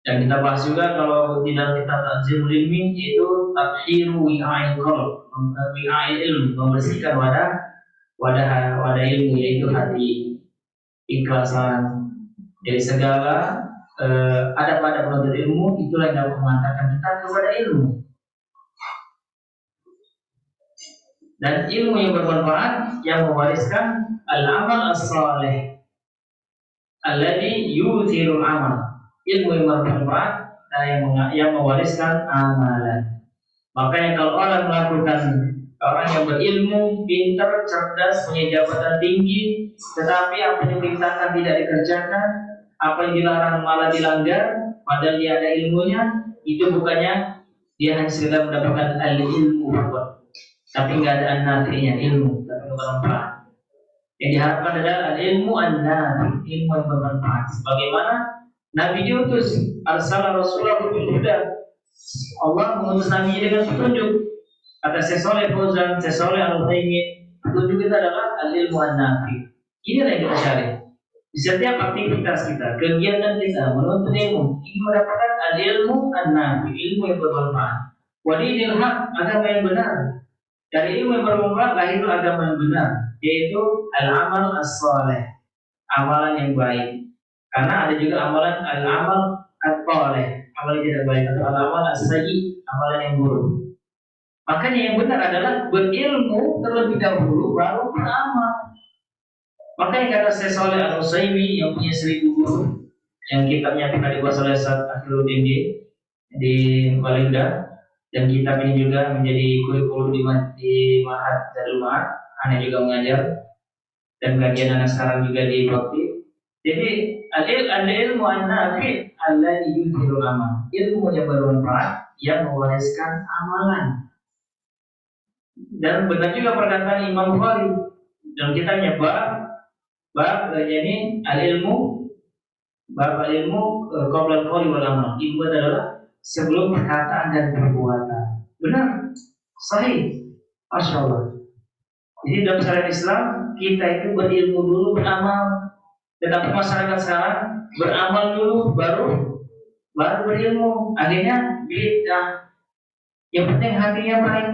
Dan kita bahas juga kalau di dalam kitab Ta'zimul Ilmi itu tathhiru wi'a'il qalb, wi'a'il ilm, membersihkan wadah ilmu, yaitu hati, ikhlasan. Jadi segala ada pada penuntut ilmu itulah yang dapat mengantarkan kita kepada ilmu. Dan ilmu yang bermanfaat yang mewariskan al-amal as-salih alladhi yuthirul amal. Ilmu yang bermanfaat dan yang mewariskan amalan. Makanya kalau orang yang berilmu, pintar, cerdas, punya jabatan tinggi, tetapi apa yang diperintahkan tidak dikerjakan, apa yang dilarang malah dilanggar, padahal dia ada ilmunya, itu bukannya dia hanya sekedar mendapatkan al-ilmu, tapi nggak ada an-nafi'nya, ilmu tapi bermanfaat. Yang diharapkan adalah al-ilmu an-nafi', ilmu yang bermanfaat. Sebagaimana Nabi diutus, arsala rasulahu bil huda. Allah mengutus Nabi dengan petunjuk. Kata Syekh Shalih Fauzan, Syekh Shalih Al-Utsaimin, petunjuk kita adalah al-ilmu an-nafi'. Inilah yang kita cari. Di setiap aktivitas kita, kegiatan kita, menuntut ilmu, ingin mendapatkan al-ilmu an-nafi', ilmu yang bermanfaat. Wa dinil haq, agama yang benar. Dari ilmu yang bermanfaat lahir agama yang benar, yaitu al-amal as-salih, amalan yang baik. Karena ada juga amalan al-amal at-talih, amalan yang tidak baik, atau al-amal as-sayyi, amalan yang buruk. Makanya yang benar adalah berilmu terlebih dahulu baru beramal. Makanya kata Syekh Shalih Al-Utsaimin yang punya 1000 guru, yang kitabnya pernah dibuat oleh Ustaz Akhirudin di Balinda, dan kitab ini juga menjadi kurikulum di Ma'had Darul Ma'had. Ana juga mengajar dan bagian anak sekarang juga di Bakti. Jadi al-ilmu an-nafi' alladhi yudhirul amal, ilmu yang bermanfaat yang mewariskan amalan. Dan benar juga perkataan Imam Bukhari dalam kitabnya bab ini al-ilmu qabla al-qawli wal amal. Ilmu adalah sebelum perkataan dan perbuatan. Benar, sahih, Masya Allah. Jadi dalam syariat Islam kita itu berilmu dulu, beramal. Tetapi masyarakat sekarang beramal dulu, baru berilmu. Akhirnya bid'ah. Yang penting hatinya baik.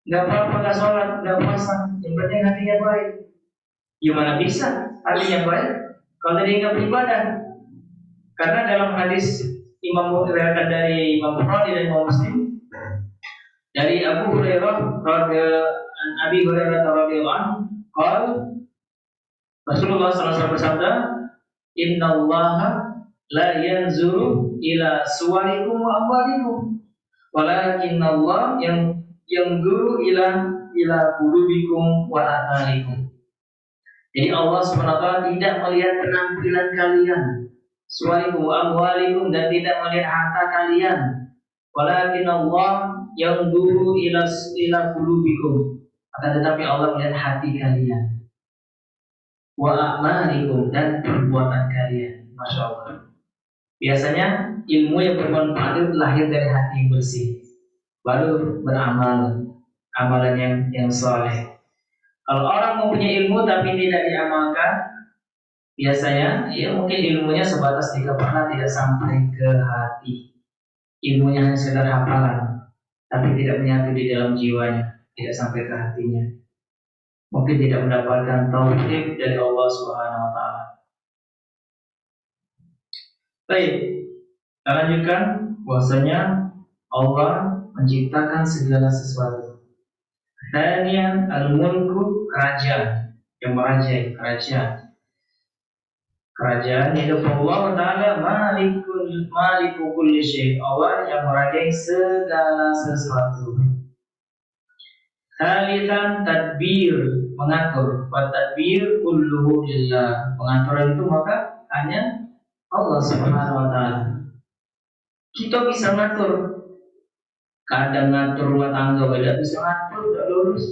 Gak apa-apa gak sholat, gak puasa, yang penting hatinya baik. Gimana bisa hatinya baik kalau dia nggak beribadah? Karena dalam hadis Imam Bukhari dari Imam Bukhari dan Imam Muslim dari Abu Hurairah radhiyallahu anhu, qala Rasulullah SAW bersabda, Innallaha la yanzuru ila suwarikum wa amwalikum, walakinallah yang guru ila qulubikum wa a'malikum. Jadi Allah SWT tidak melihat penampilan kalian, suwarikum wa amwalikum, dan tidak melihat harta kalian. Walakin Allah yang guru ila qulubikum, akan tetapi Allah melihat hati kalian. Wa a'malikum, dan perbuatan kalian. Masya Allah. Biasanya ilmu yang bermanfaat itu lahir dari hati yang bersih, baru beramal, amalan yang soleh. Kalau orang mempunyai ilmu tapi tidak diamalkan, biasanya ya mungkin ilmunya sebatas di kepala, tidak sampai ke hati. Ilmunya hanya sekedar hafalan, tapi tidak menyatu di dalam jiwanya, tidak sampai ke hatinya. Mungkin tidak mendapatkan taufik dari Allah Subhanahu wa taala. Baik, kita lanjutkan bahwasanya Allah menciptakan segala sesuatu. Thaniyan al-mulku, kerajaan, yang merajai, kerajaan itu Allah Ta'ala maliku kulli syai', Allah yang merajai segala sesuatu. Thalithan tadbir, mengatur, wa tadbir kulluhu lillah, pengaturan itu maka hanya Allah Subhanahu wa taala. Kita bisa ngatur, kadang ngatur rumah tangga, tidak bisa ngatur, tidak lurus.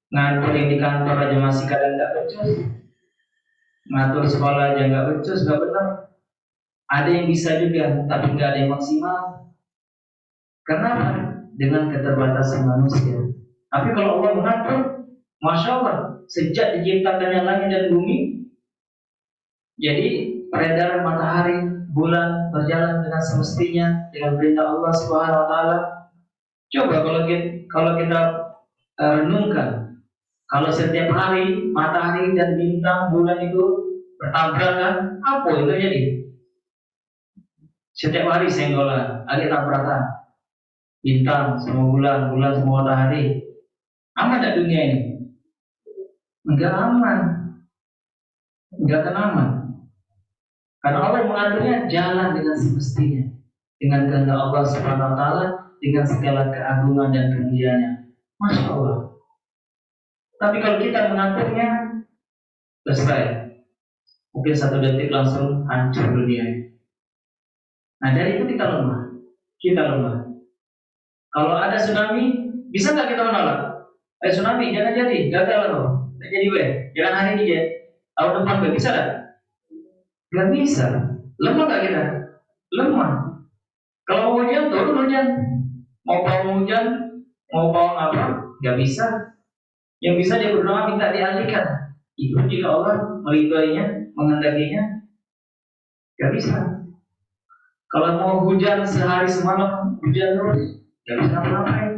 Ngatur yang di kantor aja masih kadang nggak becus, ngatur sekolah aja nggak becus, nggak benar. Ada yang bisa juga, tapi nggak ada yang maksimal. Kenapa? Dengan keterbatasan manusia. Tapi kalau Allah mengatur, masya Allah, sejak diciptakannya langit dan bumi, jadi peredaran matahari, bulan berjalan dengan semestinya dengan perintah Allah Subhanahu Wa Taala. Coba kalau kita renungkan, kalau setiap hari matahari dan bintang bulan itu bertabrakan, apa yang terjadi? Setiap hari senggolan, ada tabrakan, bintang sama bulan, bulan sama matahari. Aman tak dunia ini? Enggak aman, enggak akan aman. Karena Allah yang mengaturnya jalan dengan semestinya, dengan kehendak Allah Subhanahu Wa Taala, dengan segala keagungan dan kemuliaannya. Masya Allah. Tapi kalau kita mengaturnya, selesai. Mungkin 1 detik langsung hancur dunia. Nah dari itu kita lemah. Kita lemah. Kalau ada tsunami, bisa nggak kita menolak? Tsunami jangan jadi, gagal loh. Nggak jadi jangan hari ini ya. Tahun depan nggak bisa nggak? Nggak bisa. Lemah nggak kita? Lemah. Kalau mau hujan, turun hujan. Mau pawang hujan, mau pawang apa? Nggak bisa. Yang bisa dia berdoa minta dialihkan. Itu jika Allah meridhoinya, menghendakinya, nggak bisa. Kalau mau hujan sehari semalam, hujan terus, nggak bisa ngapain.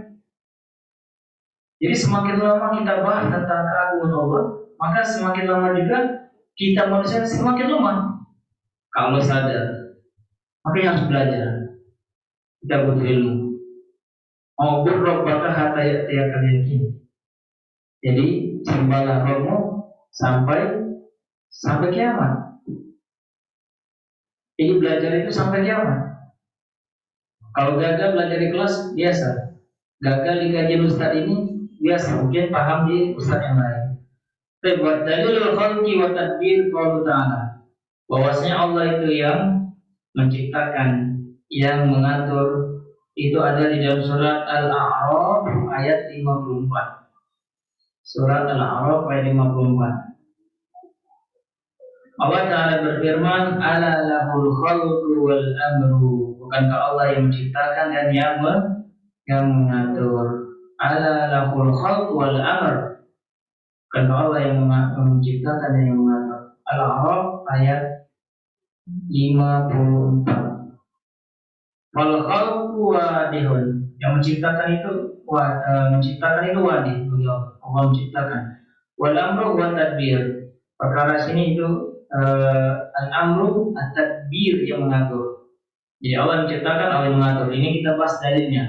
Jadi semakin lama kita bahas tentang keagungan Allah, maka semakin lama juga kita manusia semakin lemah. Kalau sadar, makanya harus belajar. Kita butuh ilmu. Ma'bud rabbaka hatta ya'tiyakal yaqin. Jadi sembahlah Rabbmu sampai kiamat. Jadi belajar itu sampai kiamat. Kalau gagal belajar di kelas biasa, gagal di kajian ustaz ini biasa, mungkin paham di ustaz yang lain. Buat dalilul khalqi wa tadbir qaulu ta'ala, bahwasanya Allah itu yang menciptakan, yang mengatur. Itu ada di dalam surat Al-A'raf ayat 54. Surat Al-A'raf ayat 54. Allah Ta'ala berfirman, ala lahul khalqu wal amru. Bukankah Allah yang menciptakan dan yang mengatur? Ala lahul khalqu wal amr. Bukankah Allah yang menciptakan dan yang mengatur? Al-A'raf ayat 54. Wal khalqu wadihun. Yang menciptakan itu wadih. Allah menciptakan. Wal amru wa tadbir. Perkara sini itu al-amru at-tadbir yang mengatur. Jadi Allah menciptakan, Allah yang mengatur. Ini kita bahas dalilnya.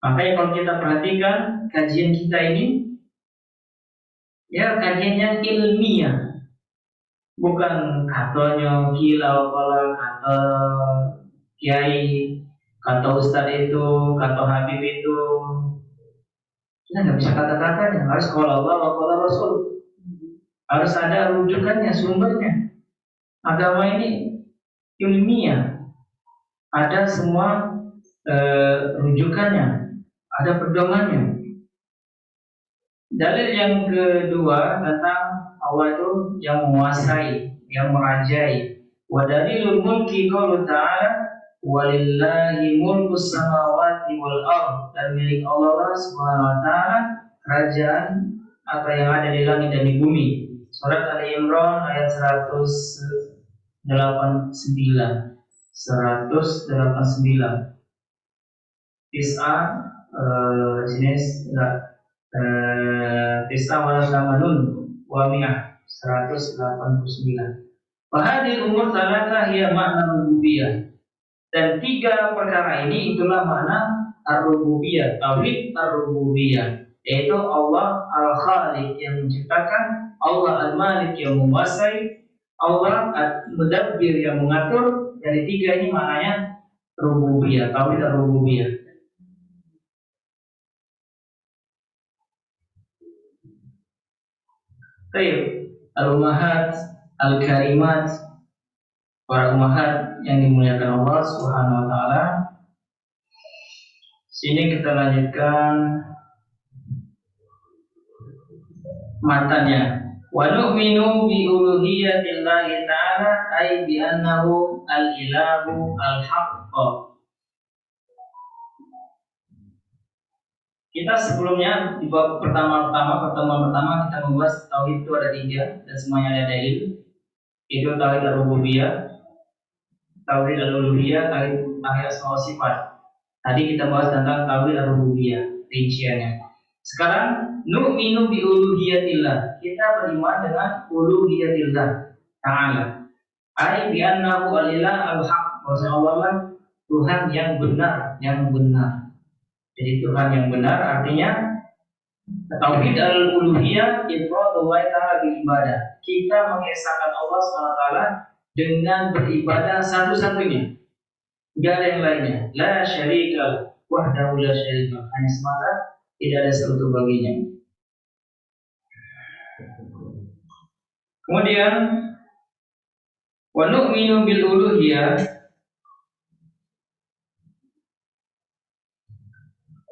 Makanya kalau kita perhatikan kajian kita ini, ya kajiannya ilmiah, bukan katanya kilau kala kata kiai, kata ustaz itu, kata habib itu. Kita nggak bisa kata-katanya. Harus qala Allah wa qala Rasul. Harus ada rujukannya, sumbernya. Agama ini ilmiah, ada semua rujukannya, ada pedomannya. Dalil yang kedua tentang Allah itu yang menguasai, yang merajai. Wa dalilul mulki qaulu ta'ala walillahi mulkus samawati wal ardh. Dan milik Allah Subhanahu wa taala kerajaan apa yang ada di langit dan di bumi. Surat Ali Imran ayat 189. 189. Tis'a sini Tis'a wal samanun wa mi'ah 189. Fahadil umur talata hiya makna rububiyah. Dan 3 perkara ini itulah makna ar-rububiyah, tauhid ar-rububiyah, yaitu Allah al-Khaliq yang menciptakan, Allah al-Malik yang menguasai, Allah al-Mudabbir yang mengatur. Dari 3 ini maknanya rububiyah, tauhid ar-rububiyah. Baik, al-ummahat al-karimat, para ummahat yang dimuliakan Allah Subhanahu wa taala. Sini kita lanjutkan matanya. Wa nu'minu bi uluhiyatillahi ta'ala ay bi annahu al-ilahu al-haqq. Kita sebelumnya di bab pertemuan pertama kita membahas tauhid itu ada 3 dan semuanya ada dalil. Itu tauhid ar-rububiyah, tauhid al-uluhiyah, tauhid asma wa sifat. Tadi kita bahas tentang tauhid ar-rububiyah, rinciannya. Sekarang nu'minu bi uluhiyatillah. Kita beriman dengan uluhiyatillah ta'ala. Ai bi annahu al-ilah al-haq. Bahwa Allah lah Tuhan yang benar, Jadi Tuhan yang benar artinya tauhid al-uluhiyah ifradullah ta'ala bil ibadah. Kita mengesahkan Allah SWT dengan beribadah satu-satunya. Tidak ada yang lainnya. La syarika wahdahu la syarika. Hanya semata, tidak ada sekutu baginya. Kemudian wa nu'minu bil uluhiyah,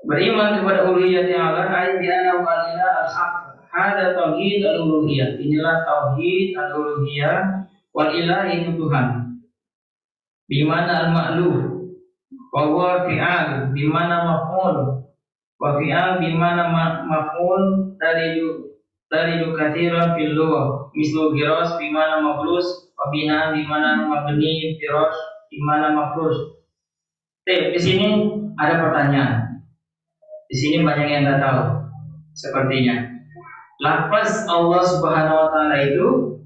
beriman kepada uluhiyah Allah, ay bi annahu al-ilah al-haq. Hada tauhid al-uluhiyah. Inilah tauhid al-uluhiyah. Wal ilah itu Tuhan. Bimana al-ma'luh, wa huwa fi'al, bimana maf'ul, wa fi'al bimana maf'ul taridu katsiran fil lughah, mislu giras bimana maflus, wa bina bimana mabni, firas bimana mafrus. Di sini ada pertanyaan. Di sini banyak yang tidak tahu. Sepertinya lafaz Allah Subhanahu wa taala itu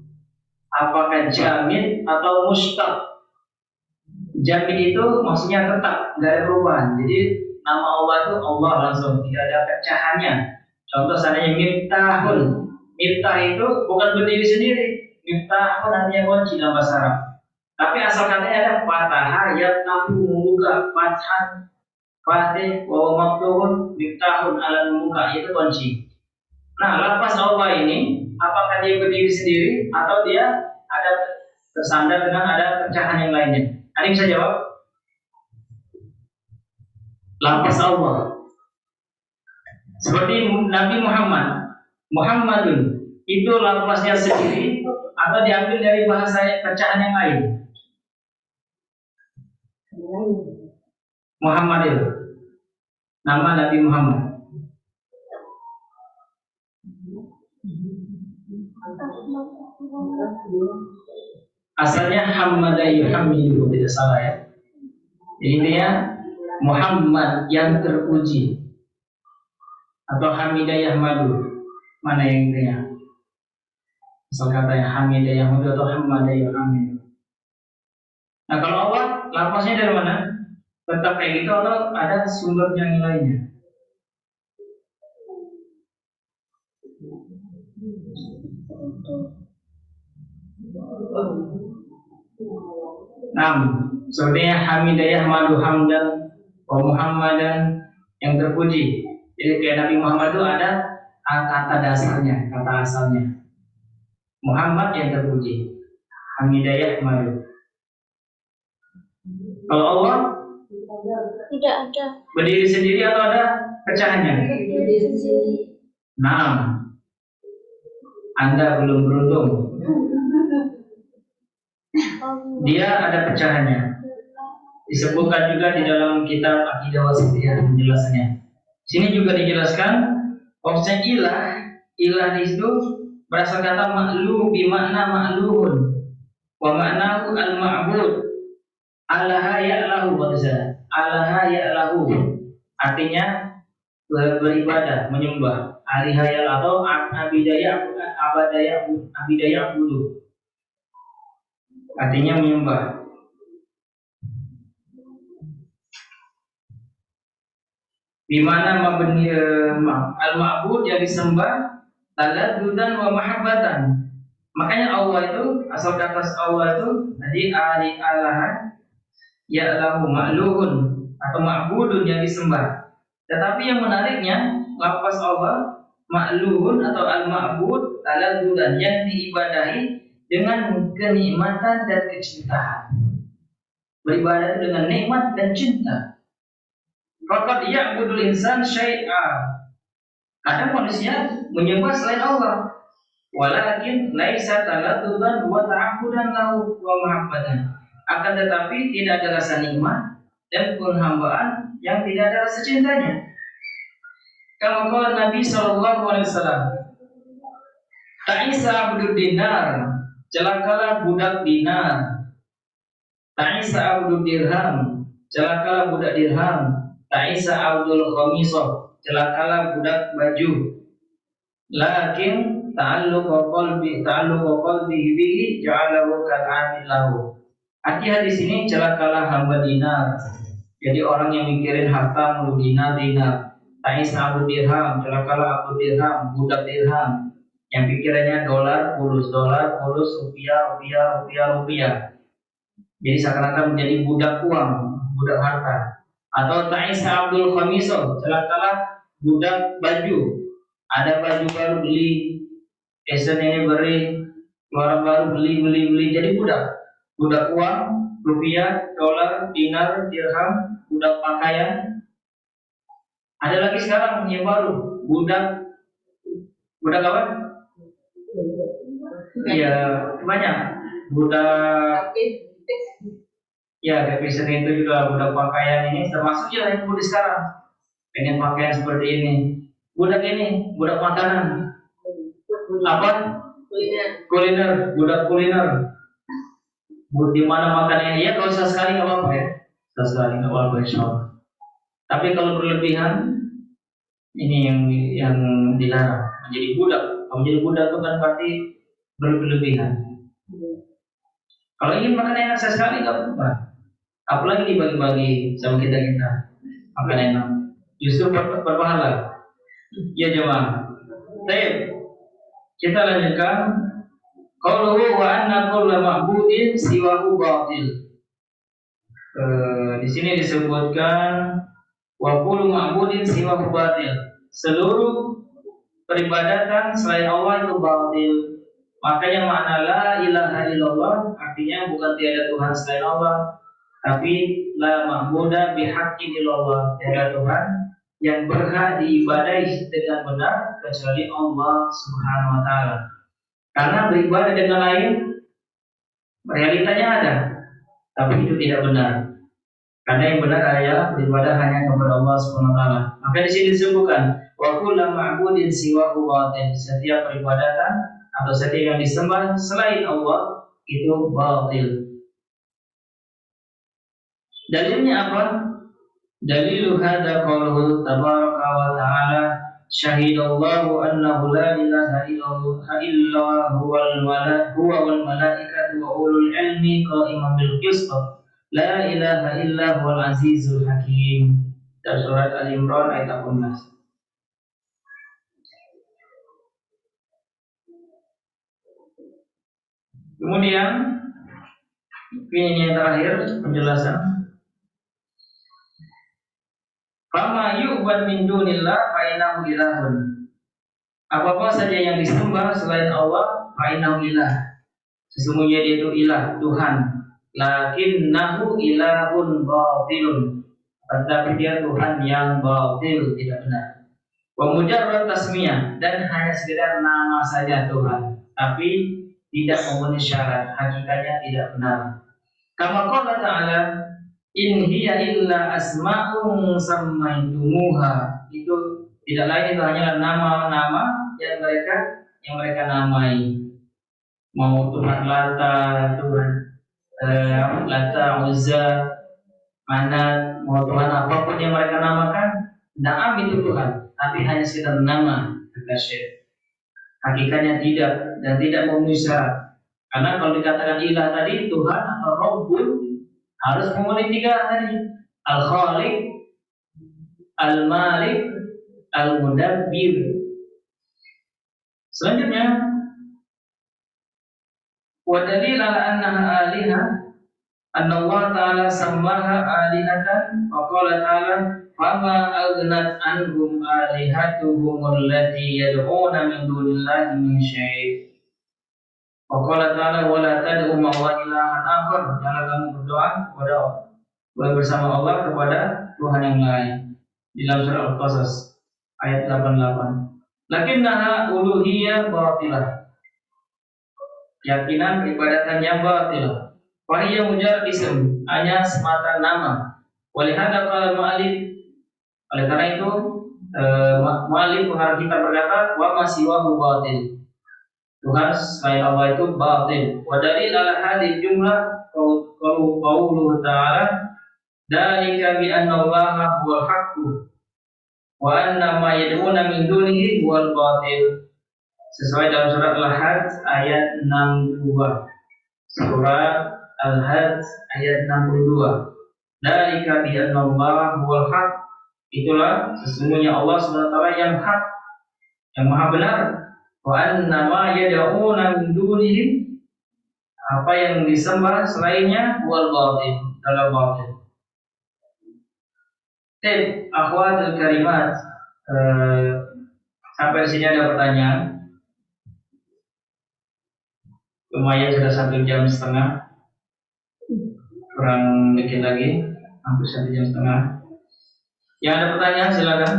apakah jamid atau mustaq? Jamid itu maksudnya tetap, tidak ada perubahan. Jadi nama Allah itu Allah langsung, tidak ada pecahannya. Contoh seandainya miftahun. Miftah itu bukan berdiri sendiri. Miftahun artinya kunci dalam bahasa Arab. Tapi asal katanya ada fataha, yaftahu membuka, fathan, fatih, wa maftuhun, miftahun ala membuka, itu kunci. Nah, lafaz Allah ini apakah dia berdiri sendiri atau dia ada bersandar dengan ada pecahan yang lainnya? Ada yang bisa jawab? Lafaz Allah seperti Nabi Muhammadun, itu lafaznya sendiri atau diambil dari bahasa pecahan yang lain? Muhammad itu nama Nabi Muhammad. Asalnya Hamada yuhamidu, tidak salah ya. Jadi dia Muhammad yang terpuji atau Hamidah Yahmadu, mana yang intinya? Asal katanya Hamidah Yahmadu atau Hamada yuhamidu. Nah kalau Allah lafaznya dari mana? Tetap kayak gitu atau ada sumber yang lainnya? Sepertinya Hamidah Yahmadu hamdan wa Muhammadan, yang terpuji. Jadi kayak Nabi Muhammad itu ada kata dasarnya, kata asalnya. Muhammad yang terpuji, Hamidah Yahmadu. Kalau Allah tidak ada. Berdiri sendiri atau ada pecahannya? Berdiri sendiri. Nah, Anda belum beruntung. Dia ada pecahannya. Disebutkan juga di dalam kitab Aqidah Wasithiyah penjelasannya. Sini juga dijelaskan konsep ilah itu berasal kata ma'lu bimakna ma'luhun wa ma'nahu al-ma'bud. Allah ya'lahu qadza. Allah ya'lahu artinya beribadah, menyembah. Alihayal atau abidayah budu. Artinya menyembah. Di mana mabni al-ma'bud yang disembah taladdudan wa mahabbatan. Makanya Allah itu asal kata Allah itu tadi Allah ya'lahu ma'luhun atau ma'budun yang disembah. Tetapi yang menariknya lafaz Allah ma'luhun atau al-ma'bud taladdudan yang diibadahi dengan kenikmatan dan kecintaan. Beribadah itu dengan nikmat dan cinta. Faqad ya'budul insan syai'a. Kadang manusia menyembah selain Allah. Walakin laisa taladdudan wa ta'abbudan lahu wa mahabbatan. Akan tetapi tidak ada rasa nikmat dan penghambaan yang tidak ada rasa cintanya. Kama qala Nabi sallallahu alaihi wasallam, ta'isa abdud dinar, celakalah budak dinar. Ta'isa abdud dirham, celakalah budak dirham. Ta'isa abdul khamisah, celakalah budak baju. Lakin ta'alluqa qalbi bihi ja'alahu kal'amil lahu. Arti hadis ini, celakalah hamba dinar. Jadi orang yang mikirin harta mulu dinar. Ta'isa abdul dirham, celakalah abdul dirham, budak dirham. Yang pikirannya dolar, pulus, rupiah. Jadi seakan-akan menjadi budak uang, budak harta. Atau ta'isa abdul khamisah, celakalah budak baju. Ada baju baru beli, fashion ini beri, keluaran baru beli, jadi budak uang, rupiah, dolar, dinar, dirham, budak pakaian. Ada lagi sekarang yang baru, budak apa? Iya, banyak. Budak, ya, fashion itu juga budak pakaian ini termasuk ya yang muda sekarang. Pengen pakaian seperti ini. Budak makanan. Apa? Kuliner, budak kuliner. Di mana makanannya? Ya kalau sekali nggak apa-apa ya. Sekali nggak apa-apa insyaallah. Tapi kalau berlebihan, ini yang dilarang. Menjadi budak. Kalau menjadi budak itu kan berarti berlebihan. Kalau ingin makan enak sekali nggak apa-apa. Apalagi dibagi-bagi sama kita makan enak. Justru berpahala. Ya jemaah. Baik. Kita lanjutkan. Qauluhu wa anna kulla ma'budin siwahu batil. Di sini disebutkan wa kullu ma'budin siwahu batil. Seluruh peribadatan selain Allah itu batil. Makanya makna la ilaha illallah artinya bukan tiada Tuhan selain Allah, tapi la ma'buda bihaqqin illallah, tiada Tuhan yang berhak diibadahi dengan benar kecuali Allah Subhanahu wa taala. Karena beribadah dengan lain realitanya ada, tapi itu tidak benar. Karena yang benar adalah beribadah hanya kepada Allah Subhanahu wa taala. Maka di sini disebutkan wa kullu ma'budin siwahu batil. Setiap peribadatan atau setiap yang disembah selain Allah itu batil. Dalilnya apa? Dalilu hadza qauluhu tabaraka wa ta'ala syahidallahu annahu la ilaha illa huwa wal malaikatu wa ulul ilmi qa'iman bil qist la ilaha illa huwal azizul hakim. Dari surat Al-Imran ayat 18. Kemudian ini yang terakhir penjelasan. Fama yu'bad min dunillah fa innahu ilahun. Apa-apa saja yang disembah selain Allah fa innahu ilah. Sesungguhnya dia itu ilah, Tuhan. Lakinnahu ilahun batilun. Tetapi dia Tuhan yang batil, tidak benar. Wa mujarrad tasmiyah, dan hanya sekedar nama saja Tuhan, tapi tidak memenuhi syarat, hakikatnya tidak benar. Kama qala ta'ala in hiya illa asma'un sammaitumuha. Itu tidak lain itu hanyalah nama-nama yang mereka namai. Mau Tuhan Lata, Tuhan Lata, Uzza, Manat, mau Tuhan apapun yang mereka namakan, naam itu Tuhan, tapi hanya sekedar nama, kata Syekh. Hakikatnya tidak dan tidak memenuhi syarat. Karena kalau dikatakan ilah tadi Tuhan atau Rabbun harus memenuhi tiga tadi: Al-Khaliq, Al-Malik, Al-Mudabbir. Selanjutnya, wa dalil ala annaha alihah anna Allah ta'ala sammaha alihatan wa qala ta'ala fama aghnat anhum alihatuhum allati yad'una min dunillahi min syai'. Wa qala ta'ala wa la tad'u ma'a ilahan akhar. Jangan kamu berdoa kepada bersama Allah kepada Tuhan yang lain. Di dalam surah Al-Qasas ayat 88. Lakinnaha uluhiyah batilah. keyakinan peribadatan yang batil. Wahia mujarrad ism, hanya semata nama. Walihada qala mu'allif, oleh karena itu mu'allif pengarang kita berkata wa ma siwahu batil. Tuhan selain Allah itu batil. Wa dalil ala hadhihi jumlah qauluhu ta'ala dzalika bi anna Allaha huwal haqqu wa anna ma yad'una min dunihi huwal batil. Sesuai dalam surat Al-Hajj ayat 62. Surat Al-Hajj ayat 62. Dzalika bi anna Allaha huwal haqq. Itulah sesungguhnya Allah SWT yang hak, yang maha benar. Wa anna ma yad'una min dunihi, apa yang disembah selainnya huwal batil, adalah batil. Akhwatul karimat, sampai sini ada pertanyaan? Lumayan sudah 1 jam setengah, kurang dikit lagi, hampir 1 jam setengah. Yang ada pertanyaan silakan.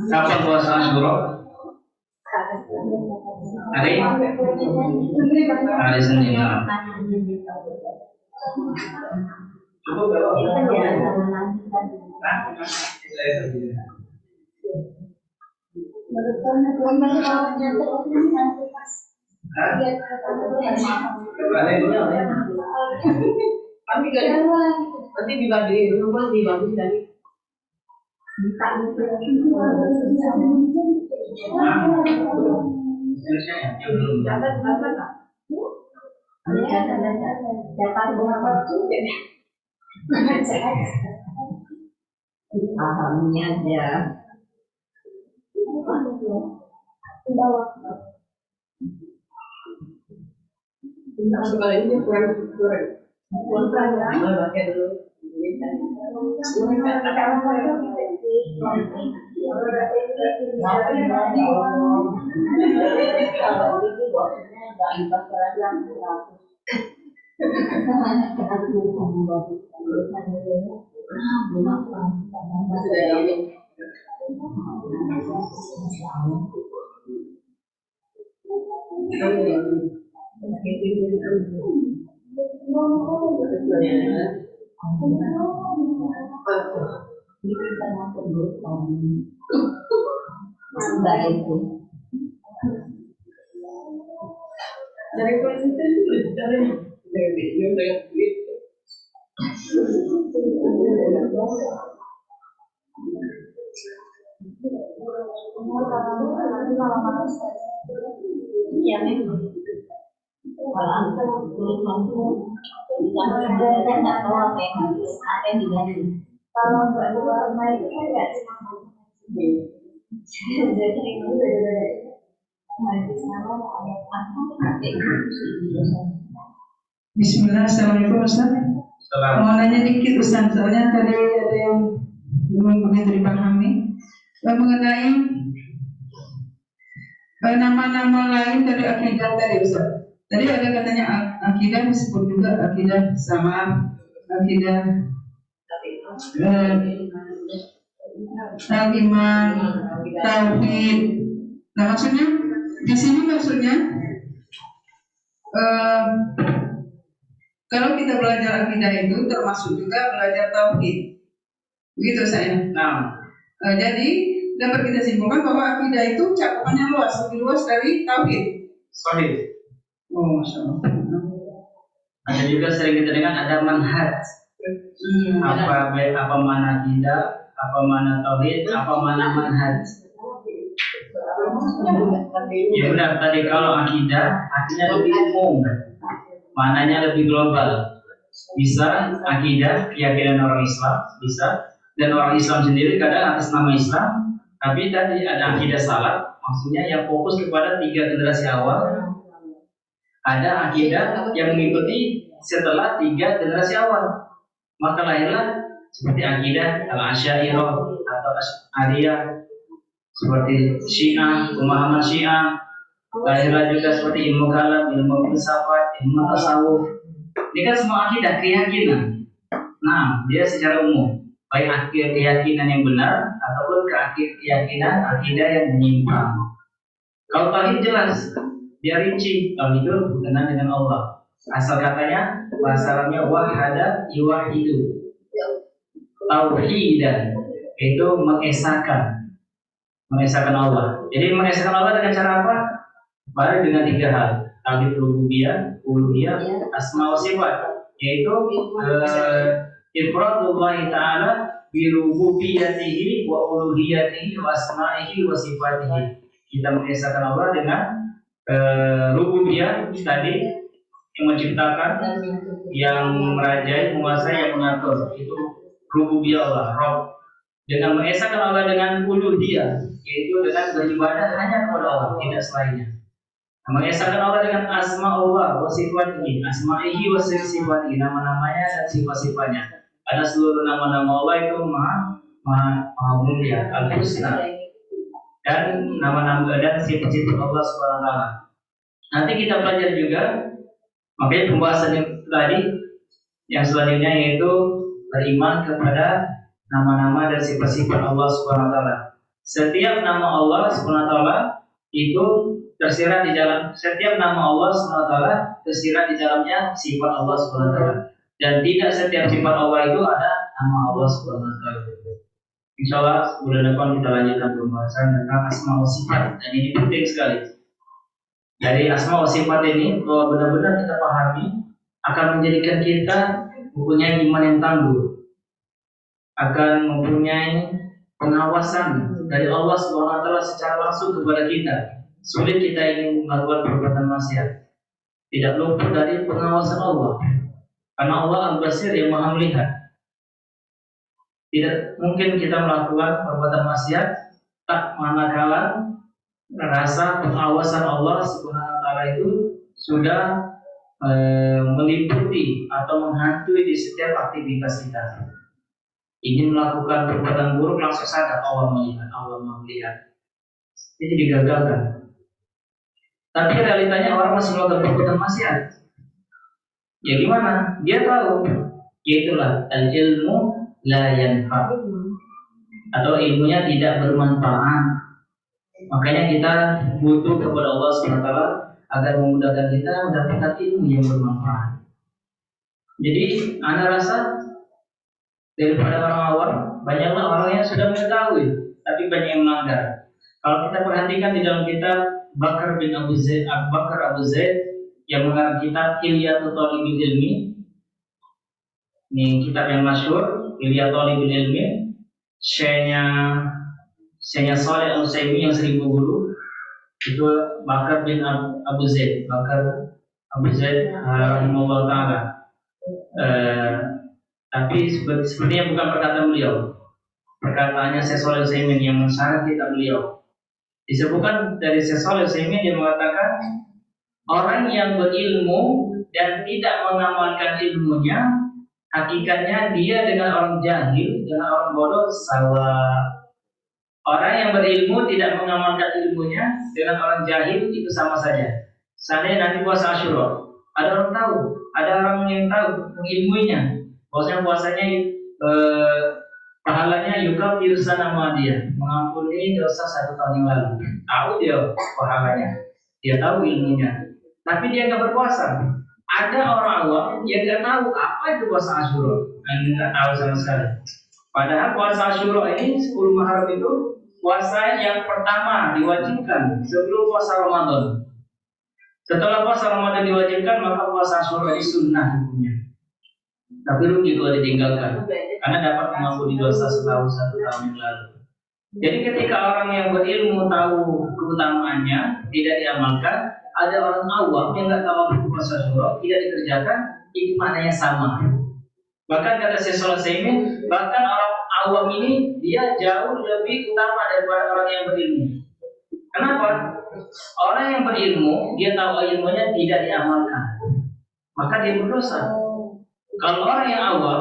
Kapan puasa Asyura? Hari Senin. Cukup nanti dibagi dulu, dibagi dari pahamnya aja. Sebenarnya kurang pakai dulu. Dari konsistensi dari Bismillah, assalamualaikum Ustaz. Mau nanya dikit Ustaz, soalnya tadi ada yang belum begitu dipahami mengenai nama-nama lain dari akidah tadi Ustaz. Tadi ada katanya akidah disebut juga akidah sama akidah iman, tauhid. Nah maksudnya di sini kalau kita belajar akidah itu termasuk juga belajar tauhid, begitu saya. Nah, jadi dapat kita simpulkan bahwa akidah itu cakupannya luas, lebih luas dari tauhid. Sahih. Oh, masya Allah. Ada juga sering kita dengar ada manhaj. Apa mana akidah? apa makna tauhid, apa makna manhaj. Ya benar tadi kalau akidah artinya lebih umum, maknanya lebih global. Bisa akidah keyakinan orang Islam, bisa, dan orang Islam sendiri kadang atas nama Islam, tapi tadi ada akidah salaf, maksudnya yang fokus kepada 3 generasi awal. Ada akidah yang mengikuti setelah 3 generasi awal, maka lahirlah seperti akidah al-Asy'ariyah atau Asy'ariyah, seperti Syiah, pemahaman Syiah. Lahirlah juga seperti ilmu kalam, ilmu filsafat, ilmu tasawuf. Ini kan semua akidah, keyakinan. Nah, dia secara umum, baik keyakinan yang benar ataupun keyakinan akidah yang menyimpang. Kalau tauhid jelas, dia rinci, tauhid itu berkenaan dengan Allah. Asal katanya, bahasa Arabnya wahada yuwahidu. Tauhidan itu mengesahkan Allah. Jadi mengesahkan Allah dengan cara apa? Baru dengan 3 hal. Tauhid rububiyah, uluhiyah, asma wa sifat, yaitu ifradullah taala bi rububiyatihi wa uluhiyatihi wa asma'ihi wa sifatihi. Kita mengesahkan Allah dengan rububiyah tadi, yang menciptakan, yang merajai, menguasai, yang mengatur. Itu rububiyah Allah, Rabb. Dengan mengesahkan Allah dengan uluhiyah, yaitu dengan beribadah hanya kepada Allah, tidak selainnya. Mengesahkan Allah dengan asma Allah wa sifatihi, asma'ihi wa sifatihi, nama-namanya dan sifat-sifatnya. Ada seluruh nama-nama Allah itu maha mulia, al-husna, dan nama-nama dan sifat-sifat Allah SWT. Nanti kita pelajari juga, makanya pembahasan yang tadi, yang selanjutnya yaitu beriman kepada nama-nama dan sifat-sifat Allah SWT. Setiap nama Allah SWT itu tersirat di dalam, setiap nama Allah SWT tersirat di dalamnya sifat Allah SWT, dan tidak setiap sifat Allah itu ada nama Allah SWT. Insya Allah bulan depan kita lanjutkan pembahasan tentang asma wa sifat, dan ini penting sekali. Dari asma wa sifat ini, kalau benar-benar kita pahami, akan menjadikan kita mempunyai iman yang tangguh, akan mempunyai pengawasan dari Allah SWT secara langsung kepada kita. Sulit kita ingin melakukan perbuatan maksiat, tidak luput dari pengawasan Allah, karena Allah Al-Basir yang maha melihat. Tidak mungkin kita melakukan perbuatan maksiat tak manakala rasa pengawasan Allah Subhanahu wa taala itu sudah meliputi atau menghantui di setiap aktivitas kita. Ingin melakukan perbuatan buruk, langsung sadar Allah melihat. Jadi digagalkan. Tapi realitanya orang masih melakukan perbuatan maksiat. Ya gimana? Dia tahu, yaitulah al-ilmu la yanfa, atau ilmunya tidak bermanfaat. Makanya kita butuh kepada Allah SWT agar memudahkan kita mendapatkan ilmu yang bermanfaat. Jadi, Anda rasa daripada orang awam, banyaklah orang yang sudah mengetahui, tapi banyak yang melanggar. Kalau kita perhatikan di dalam kitab Bakar bin Abu Zaid, Abu Zaid yang mengarang kitab Hilyatul Thalibil Ilmi. Ini kitab yang masyhur, Hilyatul Thalibil Ilmi. Syekhnya Shalih Al-Utsaimin yang 1000 guru. Itu Bakar bin Abu Zaid, rahimahullah taala. Tapi sebenarnya bukan perkataan beliau. Perkataannya Syekh Shalih Al-Utsaimin yang mensyarah kitab beliau. Disebutkan dari Syekh Shalih Al-Utsaimin yang mengatakan, orang yang berilmu dan tidak mengamalkan ilmunya, hakikatnya dia dengan orang jahil, dengan orang bodoh sama. Orang yang berilmu tidak mengamalkan ilmunya dengan orang jahil itu sama saja. Seandainya nanti puasa Asyura, ada orang tahu, ada orang yang tahu mengilmuinya, puasanya pahalanya yukaffiru sanama dia, mengampuni dosa 1 tahun yang lalu. Tahu dia pahalanya, dia tahu ilmunya, tapi dia nggak berpuasa. Ada orang awam yang nggak tahu apa itu puasa Asyura, dan nggak tahu sama sekali. Padahal puasa Asyura ini 10 Muharram itu puasa yang pertama diwajibkan sebelum puasa Ramadan. Setelah puasa Ramadan diwajibkan, maka puasa Asyura ini sunnah hukumnya. tapi rugi kalau ditinggalkan karena dapat mengampuni dosa setahun 1 tahun yang lalu. Jadi ketika orang yang berilmu tahu keutamaannya tidak diamalkan, ada orang awam yang nggak tahu puasa syuro tidak dikerjakan, itu maknanya sama. Bahkan kata Syekh Shalih Utsaimin, bahkan orang awam ini dia jauh lebih utama daripada orang yang berilmu. Kenapa? Orang yang berilmu dia tahu ilmunya tidak diamalkan, maka dia berdosa. Kalau orang yang awam,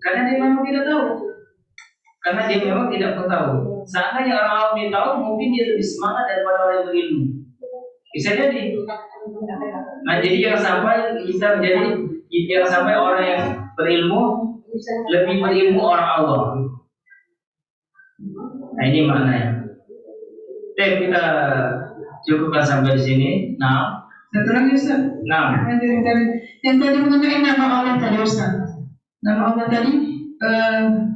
karena dia memang tidak tahu, karena dia memang tidak tahu. Seandainya orang awam dia tahu, mungkin dia lebih semangat daripada orang yang berilmu. Bisa jadi. Nah, jadi jangan sampai kita menjadi, jangan sampai orang yang berilmu lebih berilmu orang awam. Nah, ini maknanya. Oke, kita cukupkan sampai di sini. Nah, satu lagi Ustaz. Nah, yang tadi mengenai nama Allah tadi Ustaz. Nama Allah tadi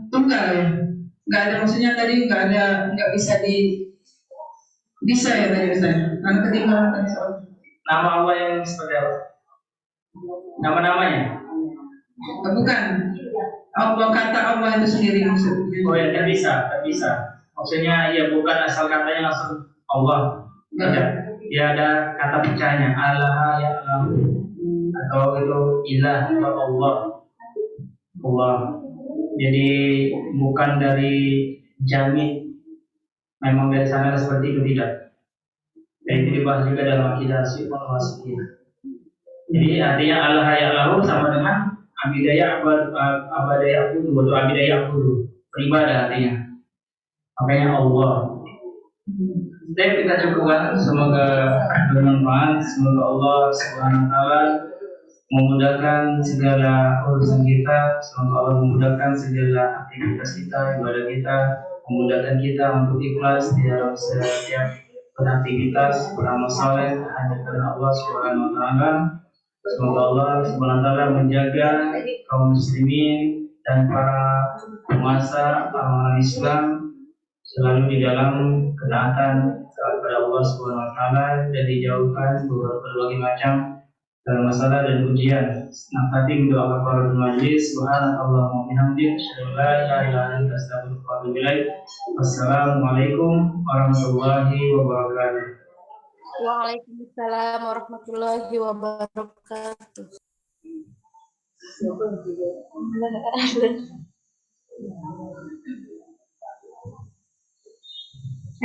tunggal ya. Nggak ada, maksudnya tadi nggak bisa ya tadi Ustaz. Karena ketinggalan tadi soal. Nama Allah yang seperti apa? Nama-namanya? Bukan. Allah, kata Allah itu sendiri maksudnya. Oh ya, tak bisa. Maksudnya ya bukan asal katanya langsung Allah. Tidak. Dia ada kata pecahnya. Allah ya Allah. Atau itu ilah atau Allah. Jadi bukan dari jamid. Memang dari sana seperti itu tidak. Dan itu dibahas juga dalam akidah Syiah Wasitiyah. Jadi artinya Allah ya Allah sama dengan abidaya abadaya kudu atau abidaya kudu, beribadah artinya. Makanya Allah. Dan kita cukupkan, semoga bermanfaat, semoga Allah Subhanahu wa taala memudahkan segala urusan kita, semoga Allah memudahkan segala aktivitas kita, ibadah kita, memudahkan kita untuk ikhlas di dalam setiap beraktivitas, beramal saleh hanya karena Allah Subhanahu wa taala. Semoga Allah Subhanahu wa taala menjaga kaum muslimin dan para penguasa orang Islam selalu di dalam ketaatan kepada Allah Subhanahu wa taala dan dijauhkan berbagai macam masalah dan ujian. Nanti mendoakan para majlis. Subhanallahumma wa bihamdihi, asyhadu an la ilaha illa anta, astaghfiruka wa atubu ilaik. Wassalamualaikum warahmatullahi wabarakatuh. Waalaikumsalam warahmatullahi wabarakatuh.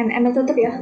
Emel tutup ya.